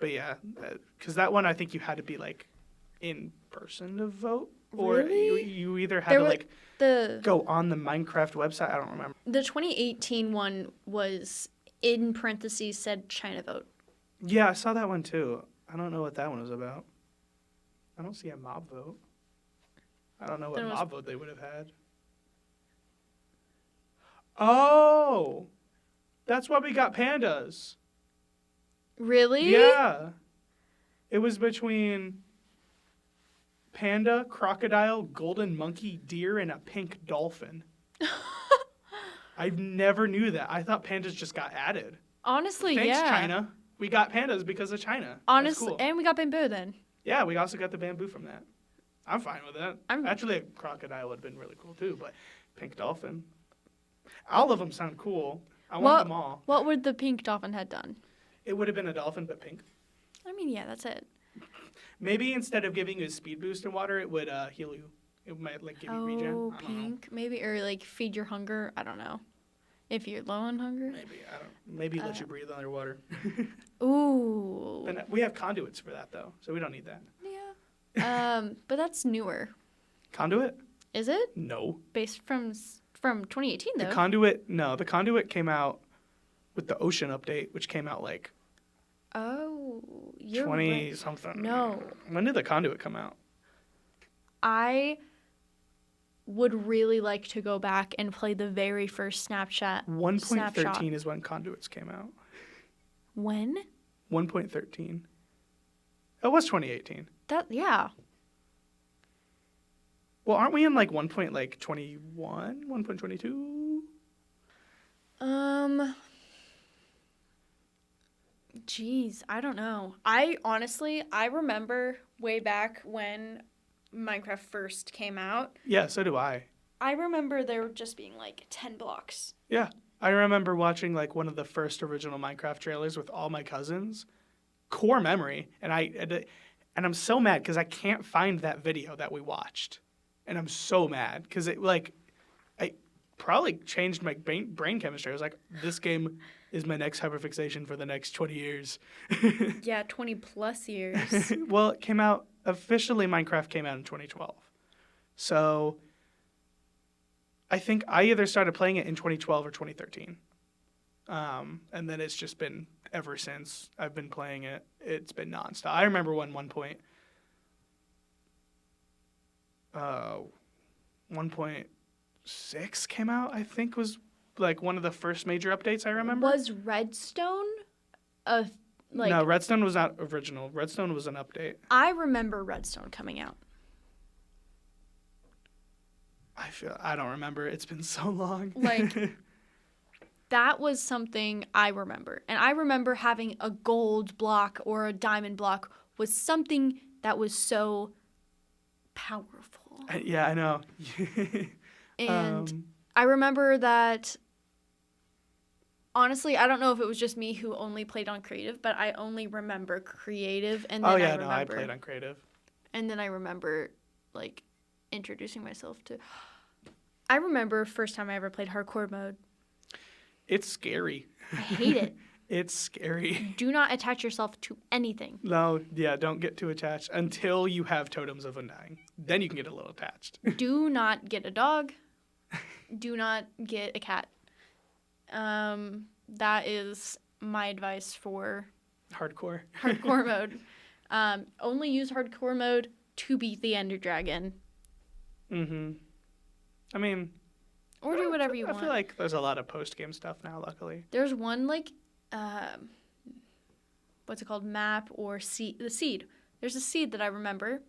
yeah, because that one I think you had to be like in person to vote, or really? you either had to go on the Minecraft website. I don't remember. The 2018 one was in parentheses said China vote. Yeah, I saw that one too. I don't know what that one was about. I don't see a mob vote. I don't know what mob vote they would have had. Oh, that's why we got pandas. Really? Yeah. It was between panda, crocodile, golden monkey, deer, and a pink dolphin. I never knew that. I thought pandas just got added. Honestly, Thanks, yeah. China. We got pandas because of China. Honestly, cool. And we got bamboo then. Yeah, we also got the bamboo from that. I'm fine with that. Actually, a crocodile would have been really cool too, but pink dolphin. All of them sound cool. I want them all. What would the pink dolphin had done? It would have been a dolphin, but pink. I mean, yeah, that's it. Maybe instead of giving you a speed boost in water, it would heal you. It might like give you regen. Oh, I don't know. pink, maybe, or like feed your hunger. I don't know. If you're low on hunger. Maybe I don't. Maybe let you breathe underwater. Ooh. But we have conduits for that though, so we don't need that. Yeah. But that's newer. Conduit? Is it? No. Based from 2018 though. The conduit came out with the ocean update, which came out like you're 20 right. something. No. When did the conduit come out? I would really like to go back and play the very first Snapchat. 1.13 is when conduits came out. When? 1.13. It was 2018. Yeah. Well, aren't we in like 1.21, 1.22? Geez, I don't know. I remember way back when Minecraft first came out. Yeah, so do I. I remember there just being like 10 blocks. Yeah. I remember watching like one of the first original Minecraft trailers with all my cousins. Core memory. And I'm so mad because I can't find that video that we watched. And I'm so mad because it probably changed my brain chemistry. I was like, this game is my next hyperfixation for the next 20 years. Yeah, 20 plus years. Well, it came out, officially Minecraft came out in 2012. So I think I either started playing it in 2012 or 2013. And then it's just been ever since I've been playing it. It's been nonstop. I remember when 1.6 came out, I think was like one of the first major updates I remember. Was Redstone No, Redstone was not original. Redstone was an update. I remember Redstone coming out. I don't remember. It's been so long. Like, that was something I remember. And I remember having a gold block or a diamond block was something that was so powerful. Yeah, I know. And I remember that, honestly, I don't know if it was just me who only played on creative, but I only remember creative. And then I played on creative. And then I remember, like, introducing myself to... I remember first time I ever played hardcore mode. It's scary. I hate it. It's scary. Do not attach yourself to anything. No, yeah, don't get too attached until you have totems of undying. Then you can get a little attached. Do not get a dog. Do not get a cat. That is my advice for hardcore mode. Only use hardcore mode to beat the Ender Dragon. Mm-hmm. I mean... Or do whatever you want. I feel like there's a lot of post-game stuff now, luckily. There's one, like, what's it called? Map or seed. The seed. There's a seed that I remember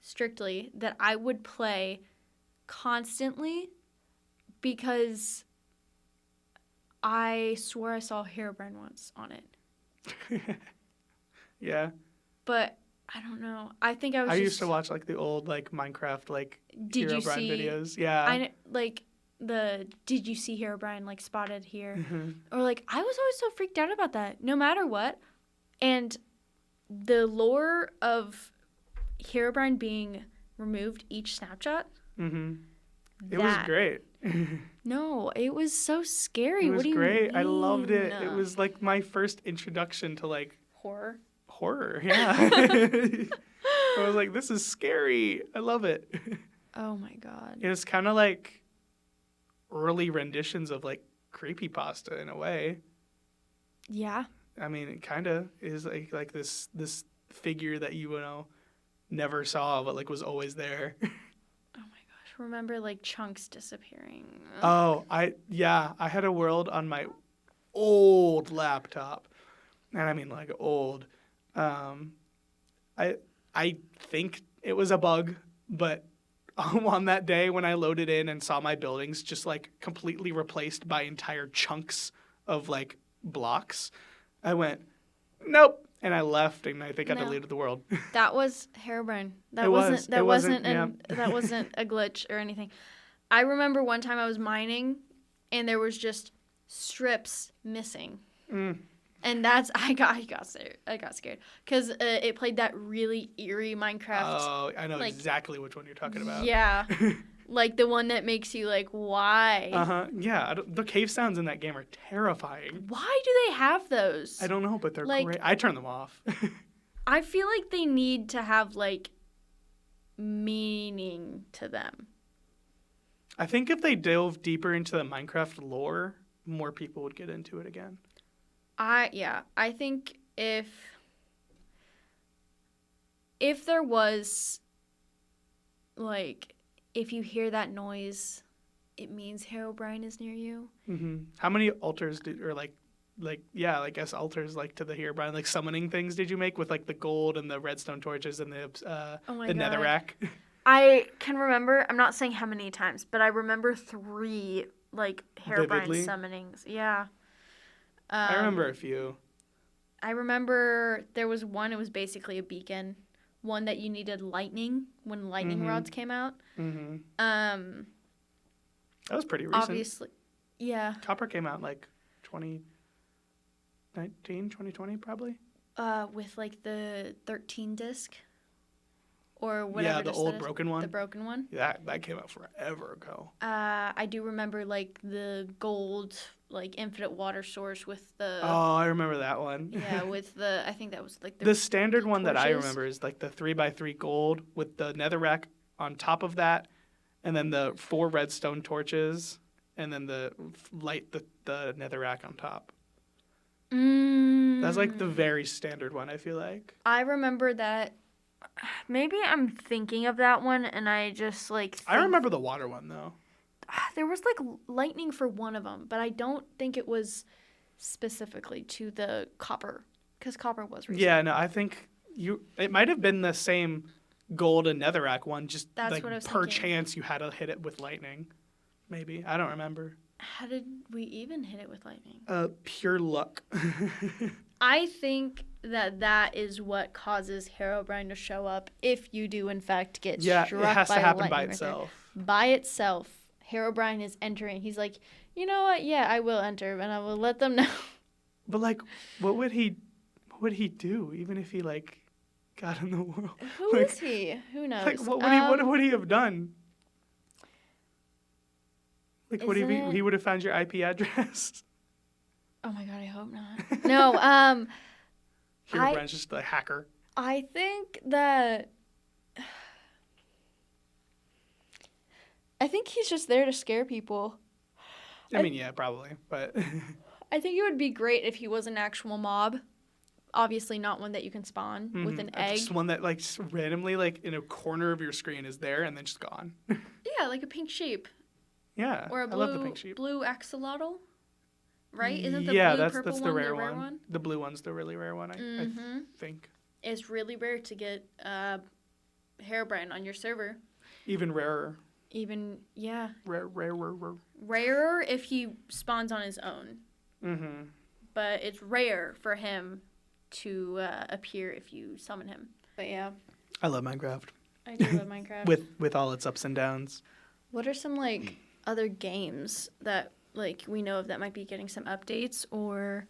strictly that I would play constantly because I swore I saw Herobrine once on it. Yeah. But I don't know. I think I used to watch, like, the old, like, Minecraft, like, Herobrine videos. Yeah. Did you see Herobrine, like, spotted here? Mm-hmm. Or, like, I was always so freaked out about that, no matter what. And the lore of Herobrine being removed each snapshot. Mm-hmm. It was great. No, it was so scary. It was what do you great. mean? I loved it. It was, like, my first introduction to, like... Horror, yeah. I was like, this is scary. I love it. Oh, my God. It was kind of like early renditions of, like, creepypasta in a way. Yeah. I mean, it kind of is like this figure that you know never saw, but, like, was always there. Oh, my gosh. Remember, like, chunks disappearing. Oh, I had a world on my old laptop. And I mean, like, old. I think it was a bug, but on that day when I loaded in and saw my buildings just, like, completely replaced by entire chunks of, like, blocks, I went, nope, and I left, and I think I deleted the world. That was Herobrine. That wasn't a glitch or anything. I remember one time I was mining, and there was just strips missing. And that's I got scared because it played that really eerie Minecraft. Oh, I know like, exactly which one you're talking about. Yeah, like the one that makes you like, why? Yeah, the cave sounds in that game are terrifying. Why do they have those? I don't know, but they're Like, great. I turn them off. I feel like they need to have like meaning to them. I think if they dove deeper into the Minecraft lore, more people would get into it again. I think if there was, like, if you hear that noise, it means Herobrine is near you. Mm-hmm. How many altars I guess altars like to the Herobrine, like summoning things did you make with like the gold and the redstone torches and the netherrack? I can remember, I'm not saying how many times, but I remember 3 like Herobrine summonings. Yeah. I remember a few. I remember there was one, it was basically a beacon. One that you needed lightning when lightning rods came out. Mm-hmm. That was pretty recent. Obviously. Yeah. Copper came out like 2019, 2020 probably. With like the 13 disc. Or whatever. Yeah, the old broken one. The broken one. Yeah, that came out forever ago. I do remember like the gold, like infinite water source with the. Oh, I remember that one. Yeah, with the I think that was like the standard one that I remember is like the 3x3 gold with the netherrack on top of that, and then the 4 redstone torches, and then the netherrack on top. That's like the very standard one. I feel like. I remember that. Maybe I'm thinking of that one, and I just like. I remember the water one though. There was like lightning for one of them, but I don't think it was specifically to the copper, because copper was recent. Yeah, no, I think it might have been the same gold and netherrack one. Just that's like what I was per thinking. chance you had to hit it with lightning. Maybe I don't remember. How did we even hit it with lightning? Pure luck. I think that is what causes Herobrine to show up if you do in fact get struck by lightning. Yeah, it has to happen by itself. By itself, Herobrine is entering. He's like, you know what? Yeah, I will enter, and I will let them know. But like, what would he do even if he like got in the world? Who is he? Who knows? Like, what would he have done? Like, he would have found your IP address? Oh my god, I hope not. No, Herobrine's just a hacker. I think that he's just there to scare people. I mean, yeah, probably, but I think it would be great if he was an actual mob. Obviously not one that you can spawn with an egg. Just one that like just randomly like in a corner of your screen is there and then just gone. Yeah, like a pink sheep. Yeah, or a blue, I love the pink sheep. Blue axolotl, right? Isn't the blue purple the rare one? The blue one's the really rare one, I think. It's really rare to get Herobrine on your server. Even rarer. Yeah. Rarer. Rarer if he spawns on his own. Mm-hmm. But it's rare for him to appear if you summon him. But yeah. I love Minecraft. I do love Minecraft. with all its ups and downs. What are some like other games that like we know of that might be getting some updates or?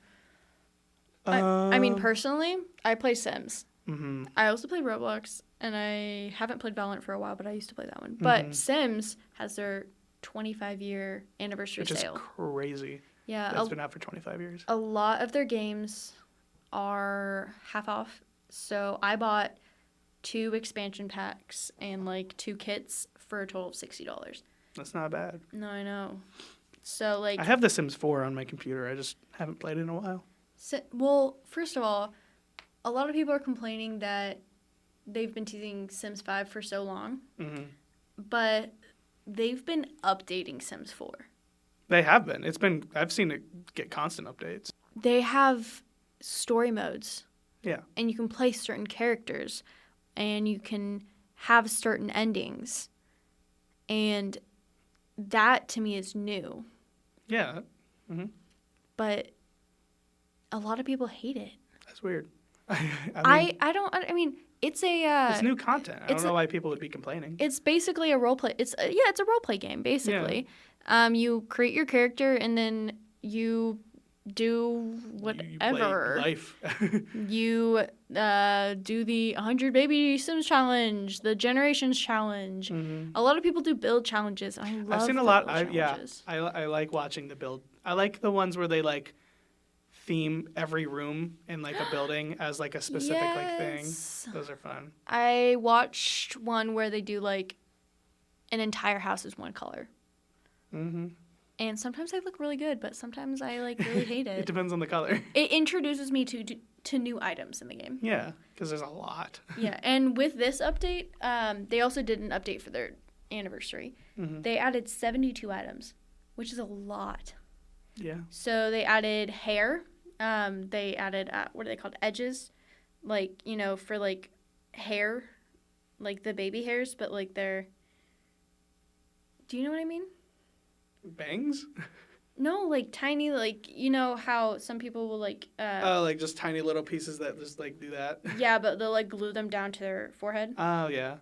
I mean, personally, I play Sims. Mm-hmm. I also play Roblox, and I haven't played Valorant for a while, but I used to play that one. But Sims has their 25-year anniversary sale. Which is crazy. Yeah, it's been out for 25 years. A lot of their games are half off. So I bought 2 expansion packs and like 2 kits for a total of $60. That's not bad. No, I know. So like I have The Sims 4 on my computer. I just haven't played it in a while. Well, first of all, a lot of people are complaining that they've been teasing Sims 5 for so long. Mm-hmm. But they've been updating Sims 4. They have been. I've seen it get constant updates. They have story modes. Yeah. And you can play certain characters and you can have certain endings. And that to me is new. Yeah. Mm-hmm. But a lot of people hate it. That's weird. I mean, it's it's new content. I don't know why people would be complaining. It's basically a role play. It's a role play game basically. Yeah. You create your character and then you do You whatever. play life. You do the 100 Baby Sims challenge, the Generations challenge. Mm-hmm. A lot of people do build challenges. I love I've seen a the lot. build challenges. I like watching the build. I like the ones where they like theme every room in like a building as like a specific like thing. Yes. Those are fun. I watched one where they do like an entire house is one color. Mm-hmm. And sometimes they look really good, but sometimes I like really hate It it. depends on the color. It introduces me to new items in the game. Yeah, because there's a lot. Yeah, and with this update, they also did an update for their anniversary. Mm-hmm. They added 72 items, which is a lot. Yeah. So they added hair. They added, what are they called? Edges. Like, you know, for like hair, like the baby hairs, but like they're. Do you know what I mean? Bangs? No, like tiny, like, you know how some people will like. Oh, like just tiny little pieces that just like do that. Yeah, but they'll like glue them down to their forehead. Oh yeah.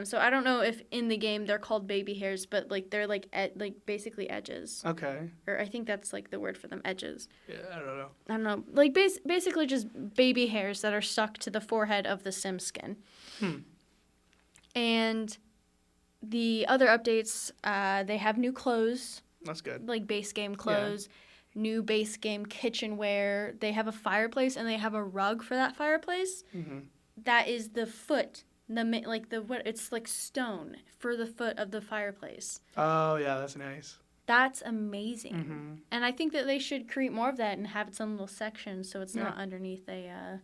So I don't know if in the game they're called baby hairs, but like they're like basically edges. Okay. Or I think that's like the word for them, edges. Yeah, I don't know. I don't know, like basically just baby hairs that are stuck to the forehead of the sim skin. And the other updates, they have new clothes, That's good. like base game clothes, new base game kitchenware. They have a fireplace and they have a rug for that fireplace. Mm-hmm. That is the foot, it's like stone for the foot of the fireplace. Oh yeah, that's nice. That's amazing. Mm-hmm. And I think that they should create more of that and have its own little section so it's Yeah. not underneath a,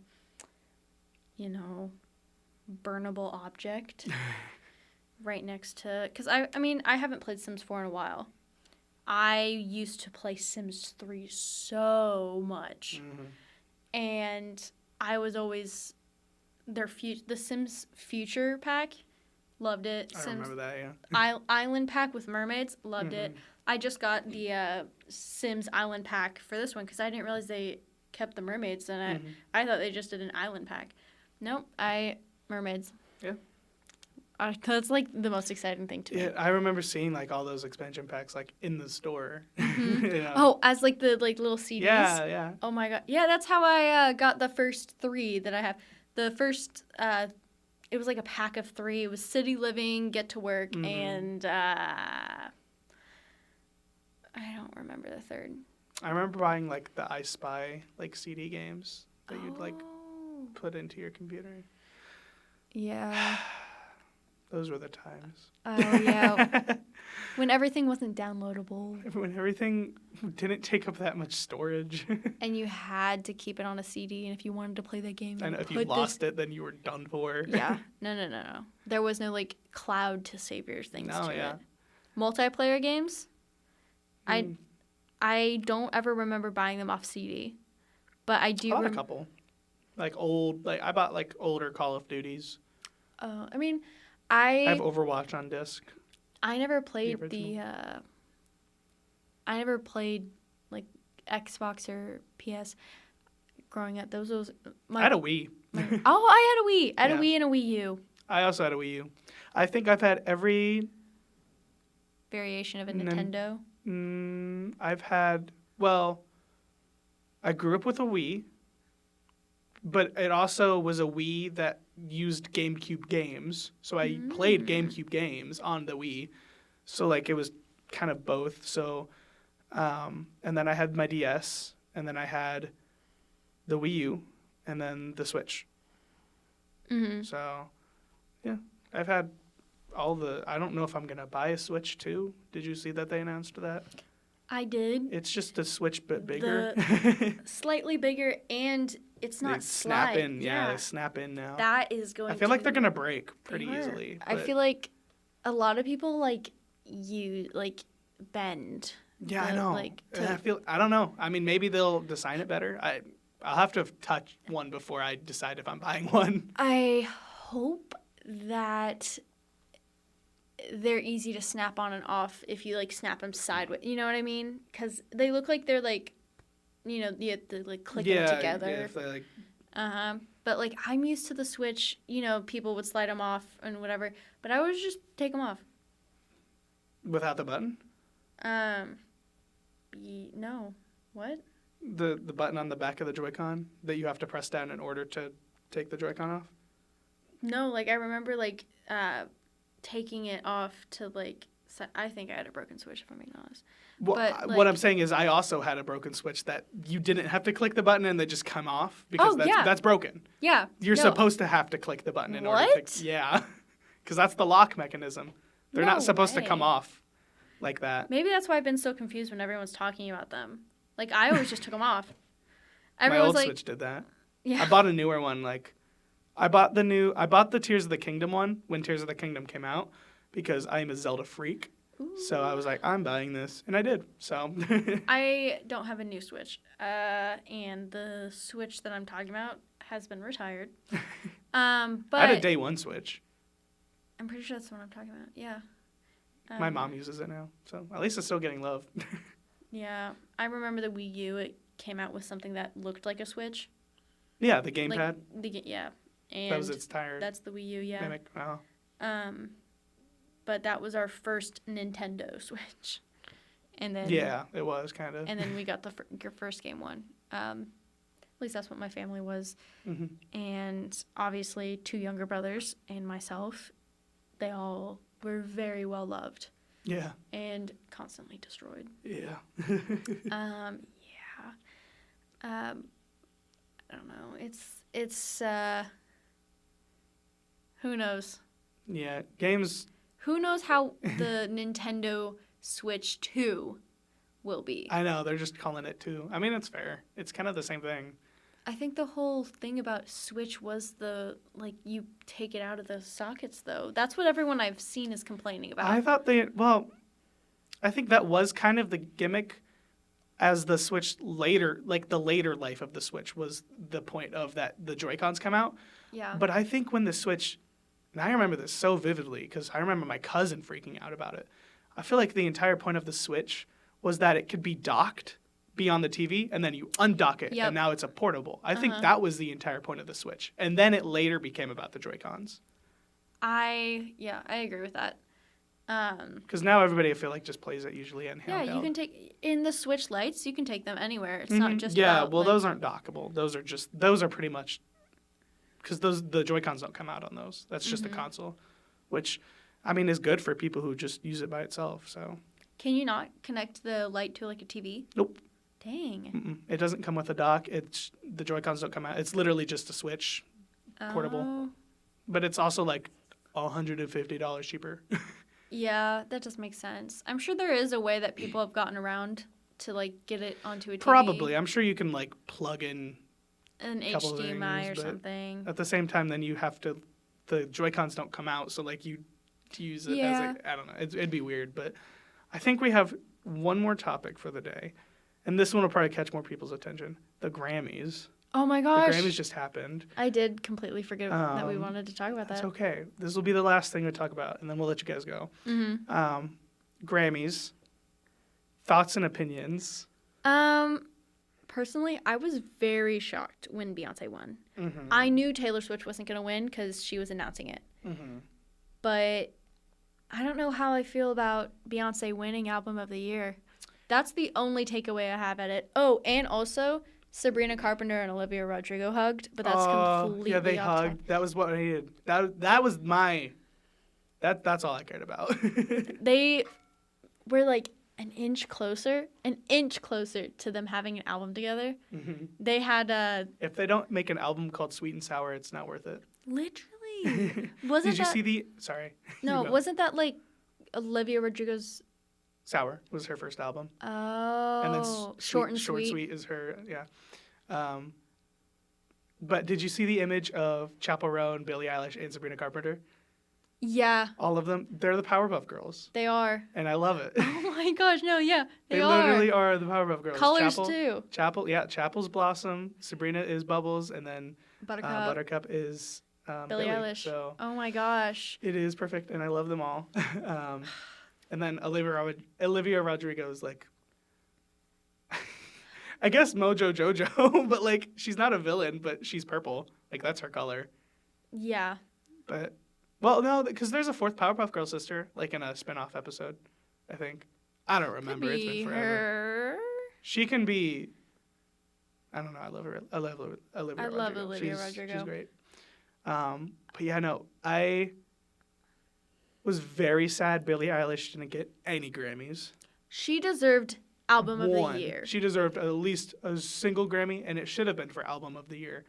burnable object right next to... Because, I mean, I haven't played Sims 4 in a while. I used to play Sims 3 so much. Mm-hmm. And I was always... the Sims Future pack, loved it. I Sims remember that, yeah. Island pack with mermaids, loved it. Mm-hmm. I just got the Sims Island pack for this one because I didn't realize they kept the mermaids, and I thought they just did an island pack. Nope, mermaids. Yeah. That's like the most exciting thing to me. Yeah, I remember seeing like all those expansion packs like in the store. Mm-hmm. You know? Oh, as like the little CDs. Yeah, yeah. Oh my god. Yeah, that's how I got the first 3 that I have. The first, it was like a pack of 3. It was City Living, Get to Work, and I don't remember the third. I remember buying like the I Spy like CD games that you'd like put into your computer. Yeah. Those were the times. Oh, yeah. When everything wasn't downloadable. When everything didn't take up that much storage. And you had to keep it on a CD, and if you wanted to play the game, And if you lost it, then you were done for. Yeah. No. There was no, like, cloud to save your things to yeah. it. Multiplayer games, I don't ever remember buying them off CD. But I do I bought a couple. Like I bought like older Call of Duties. I mean, I have Overwatch on disc. I never played I never played like Xbox or PS growing up. I had a Wii. I had a Wii. I had a Wii and a Wii U. I also had a Wii U. I think I've had every variation of a Nintendo. I grew up with a Wii, but it also was a Wii that used GameCube games. So I played GameCube games on the Wii. So like it was kind of both. So, and then I had my DS, and then I had the Wii U, and then the Switch. Mm-hmm. So, yeah, I've had I don't know if I'm going to buy a Switch too. Did you see that they announced that? I did. It's just a Switch but bigger. Slightly bigger, and it's not they snap slide. in. Yeah, they snap in now. That is going to... I feel like they're going to break pretty easily. I feel like a lot of people bend. Yeah, I know. I don't know. I mean, maybe they'll design it better. I'll have to touch one before I decide if I'm buying one. I hope that they're easy to snap on and off if you like snap them sideways. You know what I mean? Because they look like they're like, you have to like click them together. Yeah, if they like. But like I'm used to the Switch. People would slide them off and whatever. But I would just take them off. Without the button? No. What? The button on the back of the Joy-Con that you have to press down in order to take the Joy-Con off? No, like I remember like taking it off to like. I think I had a broken Switch, if I'm being honest. Well, But, what like- I'm saying is I also had a broken Switch that you didn't have to click the button and they just come off because that's broken. Yeah. You're no. supposed to have to click the button in order What? to... Yeah. Because that's the lock mechanism. They're No not supposed to way. come off like that. Maybe that's why I've been so confused when everyone's talking about them. Like I always just took them off. My Everyone's old like, Switch did that. yeah. I bought a newer one. Like, I bought the Tears of the Kingdom one when Tears of the Kingdom came out because I am a Zelda freak. So I was like, I'm buying this, and I did. So I don't have a new Switch, and the Switch that I'm talking about has been retired. But I had a day one Switch. I'm pretty sure that's the one I'm talking about. Yeah. My mom uses it now, so at least it's still getting love. Yeah, I remember the Wii U. It came out with something that looked like a Switch. Yeah, the gamepad. Yeah, and That was its tire that's the Wii U. Yeah. mimic. Oh. But that was our first Nintendo Switch, and then Yeah, it was kind of. and then we got your first game one. At least that's what my family was. Mm-hmm. And obviously 2 younger brothers and myself, they all were very well loved Yeah. and constantly destroyed. Yeah. Yeah. I don't know. It's who knows? Yeah. Games. Who knows how the Nintendo Switch 2 will be? I know they're just calling it 2. I mean, it's fair. It's kind of the same thing. I think the whole thing about Switch was you take it out of the sockets, though. That's what everyone I've seen is complaining about. I think that was kind of the gimmick as the Switch later, like the later life of the Switch was the point of that the Joy-Cons come out. Yeah. But I think when the Switch, and I remember this so vividly because I remember my cousin freaking out about it. I feel like the entire point of the Switch was that it could be docked, be on the TV, and then you undock it, Yep. and now it's a portable. I think that was the entire point of the Switch. And then it later became about the Joy-Cons. I agree with that. Because now everybody, I feel like, just plays it usually in handheld. Yeah, you can take in the Switch Lights. You can take them anywhere. It's not just about, those aren't dockable. Those are pretty much because the Joy-Cons don't come out on those. That's just a console, which I mean is good for people who just use it by itself. So Can you not connect the light to like a TV? nope, Dang. it doesn't come with a dock. It's the Joy-Cons don't come out. It's literally just a Switch, portable. Oh. But it's also like $150 cheaper. Yeah, that does make sense. I'm sure there is a way that people have gotten around to like get it onto a TV. Probably, I'm sure you can like plug in An couple HDMI things, or but something. at the same time. Then you have to. The Joy-Cons don't come out, so like you use it Yeah. as I don't know. It'd be weird, but I think we have one more topic for the day, and this one will probably catch more people's attention. The Grammys. Oh my gosh. The Grammys just happened. I did completely forget that we Um, wanted to talk about That's that. okay. This will be the last thing we talk about, and then we'll let you guys go. Grammys. Thoughts and opinions. Personally, I was very shocked when Beyonce won. I knew Taylor Swift wasn't going to win because she was announcing it. But I don't know how I feel about Beyonce winning Album of the Year. That's the only takeaway I have at it. Oh, and also Sabrina Carpenter and Olivia Rodrigo hugged, but that's completely yeah, they off topic. hugged. That was what I needed. That was my. That's all I cared about. They were like an inch closer to them having an album together. They had If they don't make an album called Sweet and Sour, it's not worth it. literally wasn't Did you that see the? Sorry. no You go. wasn't that like Olivia Rodrigo's Sour was her first album. oh And then short and Short Sweet is her, yeah. But did you see the image of Chappell Roan, and Billie Eilish, and Sabrina Carpenter? yeah All of them, they're the Powerpuff Girls, they are. and I love it. Oh my gosh, no, yeah, they are. literally are the Powerpuff Girls. Colors Chappell, too. Chappell's Blossom, Sabrina is Bubbles, and then Buttercup, is Billie Eilish. So Oh my gosh. it is perfect, and I love them all. And then Olivia Rodrigo is like, I guess Mojo Jojo, but like she's not a villain, but she's purple. Like that's her color. Yeah. But well, no, because there's a fourth Powerpuff Girl sister, like in a spin-off episode, I think. I don't remember. It's been forever. Her. She can be I don't know. I love her. I love Olivia I Rodrigo. love Olivia Rodrigo. She's great. But yeah, no, I was very sad Billie Eilish didn't get any Grammys. She deserved Album of One. the Year. She deserved at least a single Grammy, and it should have been for Album of the Year.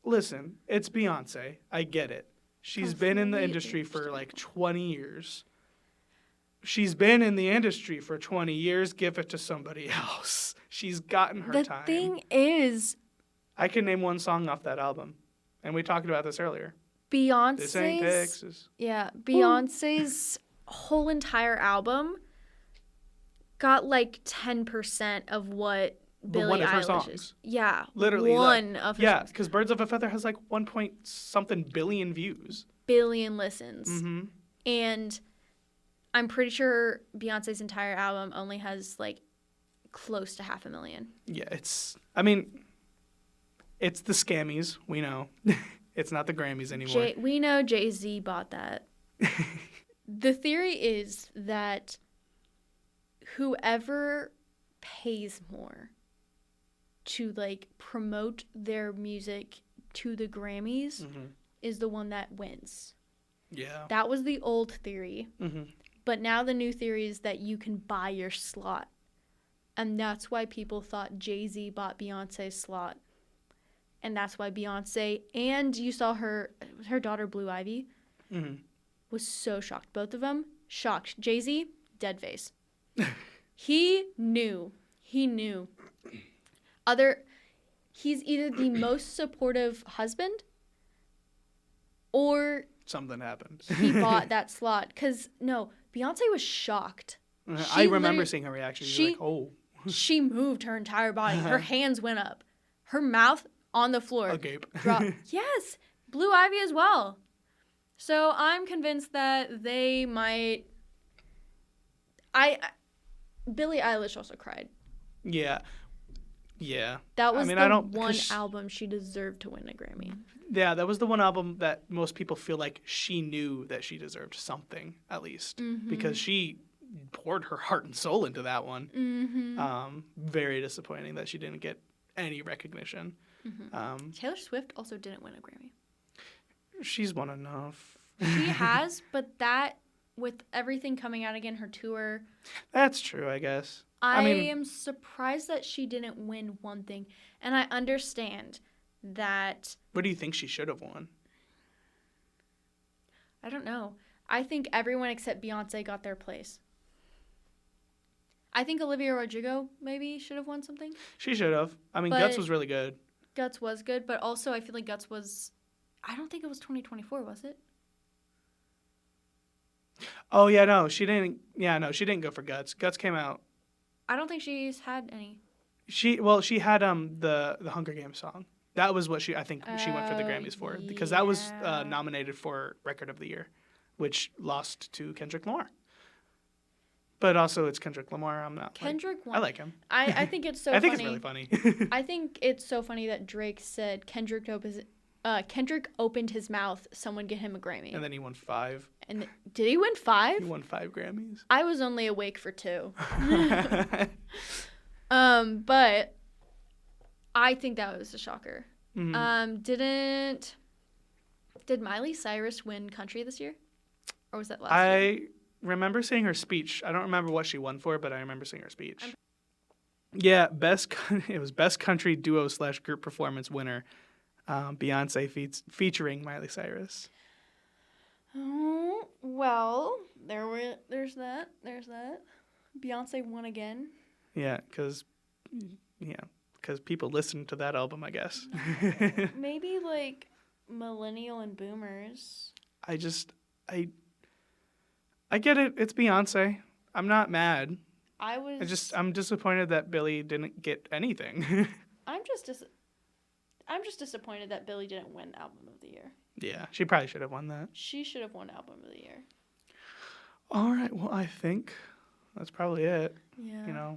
Listen, it's Beyonce. I get it. She's been in the industry for like 20 years. She's been in the industry for 20 years. Give it to somebody else. She's gotten her time. The thing is, I can name one song off that album, and we talked about this earlier. This ain't Beyonce's Texas. Beyonce's whole entire album got like 10% of what Billie one of her Eilish songs. is. Yeah, Literally. one of her songs. Because Birds of a Feather has like 1 point something billion views. Billion listens. Mm-hmm. And I'm pretty sure Beyonce's entire album only has like close to 500,000. Yeah, it's the Scammies. We know. It's not the Grammys anymore. We know Jay-Z bought that. The theory is that whoever pays more to like promote their music to the Grammys is the one that wins. Yeah. That was the old theory. Mm-hmm. But now the new theory is that you can buy your slot. And that's why people thought Jay-Z bought Beyonce's slot. And that's why Beyonce, and you saw her daughter Blue Ivy, was so shocked. Both of them shocked. Jay-Z, dead face. He knew. He's either the most supportive husband or something happened. he bought that slot. Because, no, Beyonce was shocked. I remember seeing her reaction. She was like, oh. She moved her entire body. Her hands went up. Her mouth on the floor. Agape. Yes. Blue Ivy as well. So I'm convinced that they might... Billie Eilish also cried. Yeah. Yeah. That was one album she deserved to win a Grammy. Yeah, that was the one album that most people feel like she knew that she deserved something, at least. Because she poured her heart and soul into that one. Very disappointing that she didn't get any recognition. Taylor Swift also didn't win a Grammy. She's won enough. She has, but that, with everything coming out again, her tour... That's true, I guess. I am surprised that she didn't win one thing. And I understand that... What do you think she should have won? I don't know. I think everyone except Beyonce got their place. I think Olivia Rodrigo maybe should have won something. She should have. I mean, Guts was really good. Guts was good, but also I feel like Guts was... I don't think it was 2024, was it? Oh, yeah, no. She didn't go for Guts. Guts came out... I don't think she's had any. She had the Hunger Games song. That was what she went for the Grammys for, because that was nominated for Record of the Year, which lost to Kendrick Lamar. But also, it's Kendrick Lamar. I like him. I think it's so I funny. think it's really funny. I think it's so funny that Drake said Kendrick opened his mouth, someone get him a Grammy. And then he won 5. And did he win 5? He won 5 Grammys. I was only awake for 2. But I think that was a shocker. Did Miley Cyrus win country this year? Or was that last year? I remember seeing her speech. I don't remember what she won for, but I remember seeing her speech. Yeah, it was Best Country Duo / Group Performance winner, Beyonce featuring Miley Cyrus. Oh, well, there's that. Beyonce won again. Yeah, because people listen to that album, I guess. Maybe like millennial and boomers. I get it. It's Beyonce. I'm not mad. I'm disappointed that Billie didn't get anything. I'm just disappointed that Billie didn't win Album of the Year. Yeah, she probably should have won that. She should have won Album of the Year. All right, well, I think that's probably it. Yeah.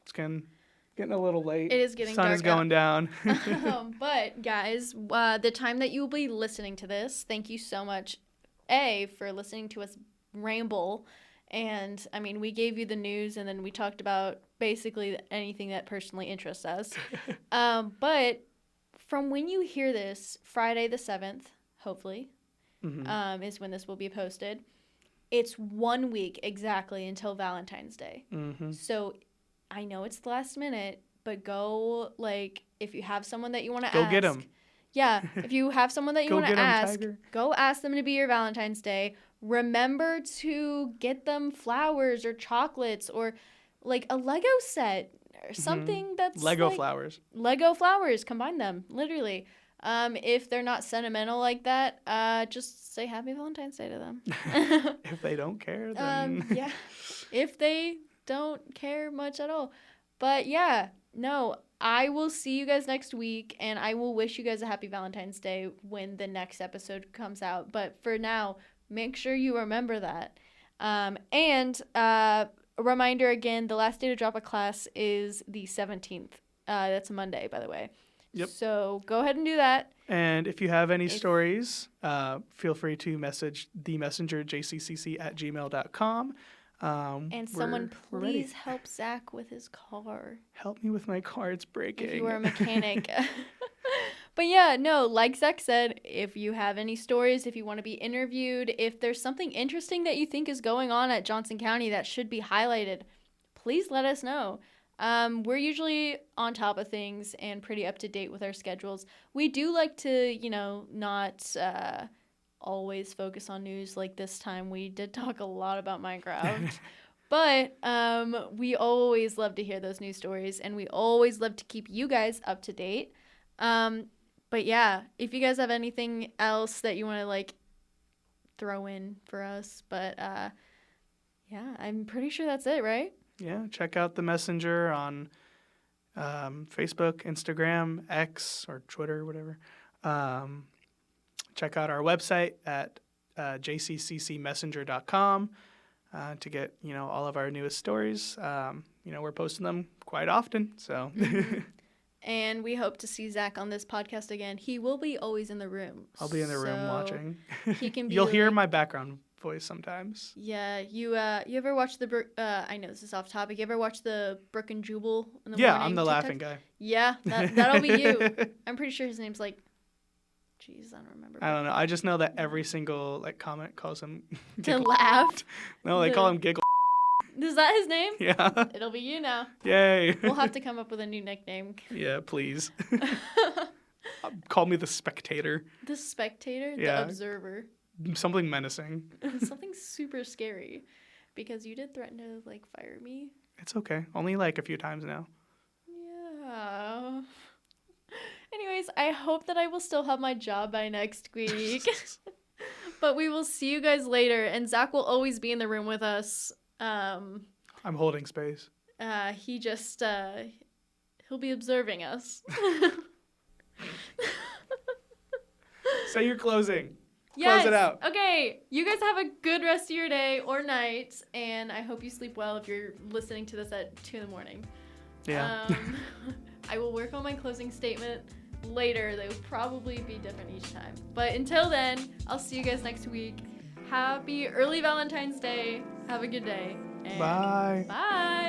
It's getting a little late. It is getting dark. Sun is going down. But, guys, the time that you will be listening to this, thank you so much, for listening to us ramble. And, I mean, we gave you the news, and then we talked about basically anything that personally interests us. But from when you hear this, Friday the 7th, hopefully, is when this will be posted. It's 1 week exactly until Valentine's Day. So I know it's the last minute, but go, like, if you have someone that you want to ask. Go get them. Yeah, if you have someone that you want to ask, Tiger. go ask them to be your Valentine's Day. Remember to get them flowers or chocolates or, like, a Lego set or something that's Lego flowers. Lego flowers, combine them, literally. If they're not sentimental like that, just say Happy Valentine's Day to them. If they don't care, then... yeah, if they don't care much at all. But yeah, no, I will see you guys next week, and I will wish you guys a happy Valentine's Day when the next episode comes out. But for now, make sure you remember that. And a reminder again, the last day to drop a class is the 17th. That's a Monday, by the way. Yep. So go ahead and do that. And if you have any stories, feel free to message themessengerjccc@gmail.com. And someone please help Zach with his car. Help me with my car. It's breaking. If you are a mechanic. But yeah, no, like Zach said, if you have any stories, if you want to be interviewed, if there's something interesting that you think is going on at Johnson County that should be highlighted, please let us know. We're usually on top of things and pretty up to date with our schedules. We do like to, not always focus on news. Like this time we did talk a lot about Minecraft. But we always love to hear those news stories, and we always love to keep you guys up to date. But yeah, if you guys have anything else that you want to like throw in for us, but yeah, I'm pretty sure that's it, right? Yeah, check out the Messenger on Facebook, Instagram, X, or Twitter, whatever. Check out our website at jcccmessenger.com to get, all of our newest stories. We're posting them quite often, so. And we hope to see Zach on this podcast again. He will be always in the room. I'll be in the room watching. He can be. You'll hear my background voice sometimes. Yeah, you ever watch the I know this is off topic. You ever watch the Brook and Jubal in the morning? Yeah, I'm the laughing guy. Yeah, that'll be you. I'm pretty sure his name's like, jeez, I don't remember. I don't know. I just know that every single comment calls him to laugh. No, they call him Giggle. Is that his name? Yeah. It'll be you now. Yay. We'll have to come up with a new nickname. Yeah, please. Call me the Spectator. The Spectator? Yeah. The Observer. Something menacing. Something super scary. Because you did threaten to, fire me. It's okay. Only, a few times now. Yeah. Anyways, I hope that I will still have my job by next week. But we will see you guys later. And Zach will always be in the room with us. I'm holding space. He just, he'll be observing us. Say your closing. Yes. Close it out. Okay. You guys have a good rest of your day or night, and I hope you sleep well if you're listening to this at 2 a.m. Yeah. I will work on my closing statement later. They will probably be different each time. But until then, I'll see you guys next week. Happy early Valentine's Day. Have a good day. And bye. Bye.